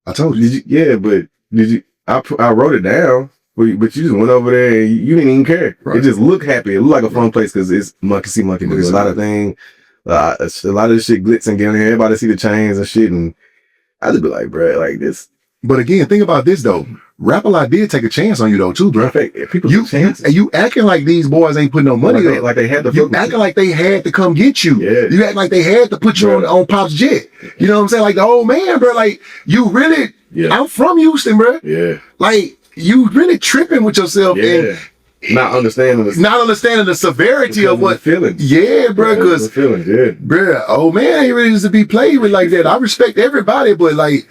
I told you. But did you? I wrote it down, but you just went over there and you didn't even care. Right. It just looked happy. It looked like a fun place because it's monkey see, monkey do. A lot of things, a lot of this shit glitz and get in here. Everybody see the chains and shit, and I just be like, bro, like this. But again, think about this though. Rap-A-Lot did take a chance on you though too, bro. People and you acting like these boys ain't putting no money up. Like they had to. You acting like they had to come get you. Yeah. You act like they had to put you on Pop's jet. You know what I'm saying? Like the old man, bro. Like you really. Yeah. I'm from Houston, bro. Yeah. Like you really tripping with yourself and not understanding the severity of what feeling. Yeah, bro. Because bro, old man ain't ready to be played with like that. I respect everybody, but like,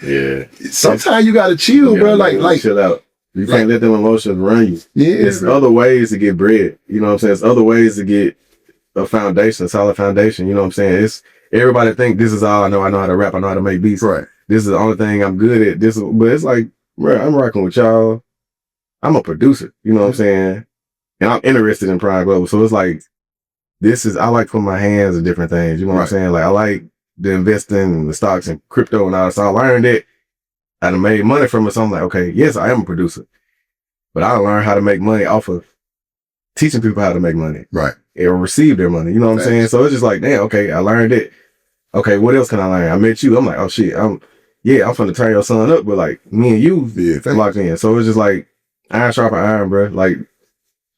sometimes you gotta chill, bro. Like chill out. You can't let them emotions run you. Yeah. There's other ways to get bread. You know what I'm saying? There's other ways to get a foundation, a solid foundation. You know what I'm saying? It's everybody think this is all I know. I know how to rap. I know how to make beats. Right. This is the only thing I'm good at. But it's like, bro, I'm rocking with y'all. I'm a producer. You know what I'm saying? And I'm interested in Prime Global. So it's like, I like putting my hands in different things. You know what I'm saying? Like, I like the investing in the stocks and crypto and all that. So I learned it. I done made money from it. So I'm like, okay, yes, I am a producer. But I learned how to make money off of teaching people how to make money. Right. Or receive their money. You know what I'm saying? So it's just like, damn, okay, I learned it. Okay, what else can I learn? I met you. I'm like, oh shit, I'm finna turn your son up, but like me and you locked in. So it's just like iron sharpen iron, bro. Like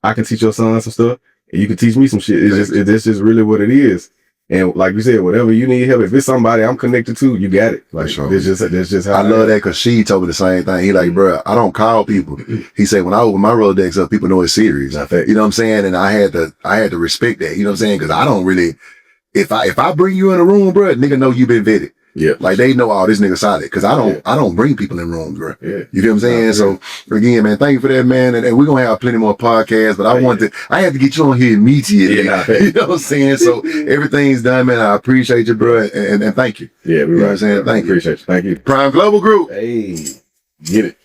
I can teach your son some stuff and you can teach me some shit. It's just really what it is. And like you said, whatever you need help, if it's somebody I'm connected to, you got it. Like, sure. that's just how I love that because she told me the same thing. He like, bro, I don't call people. He said, when I open my Rolodex up, people know it's serious. You know what I'm saying? And I had to respect that. You know what I'm saying? Because I don't really, if I bring you in a room, bro, nigga know you been vetted. Yeah. Like they know, this nigga solid. Cause I don't bring people in rooms, bro. Yeah. You feel what I'm saying? So again, man, thank you for that, man. And we're going to have plenty more podcasts, but I had to get you on here immediately. Yeah, you know what I'm saying? So everything's done, man. I appreciate you, bro. And thank you. Yeah, you know what I'm saying? Thank you. Appreciate you. Thank you. Prime Global Group. Hey, get it.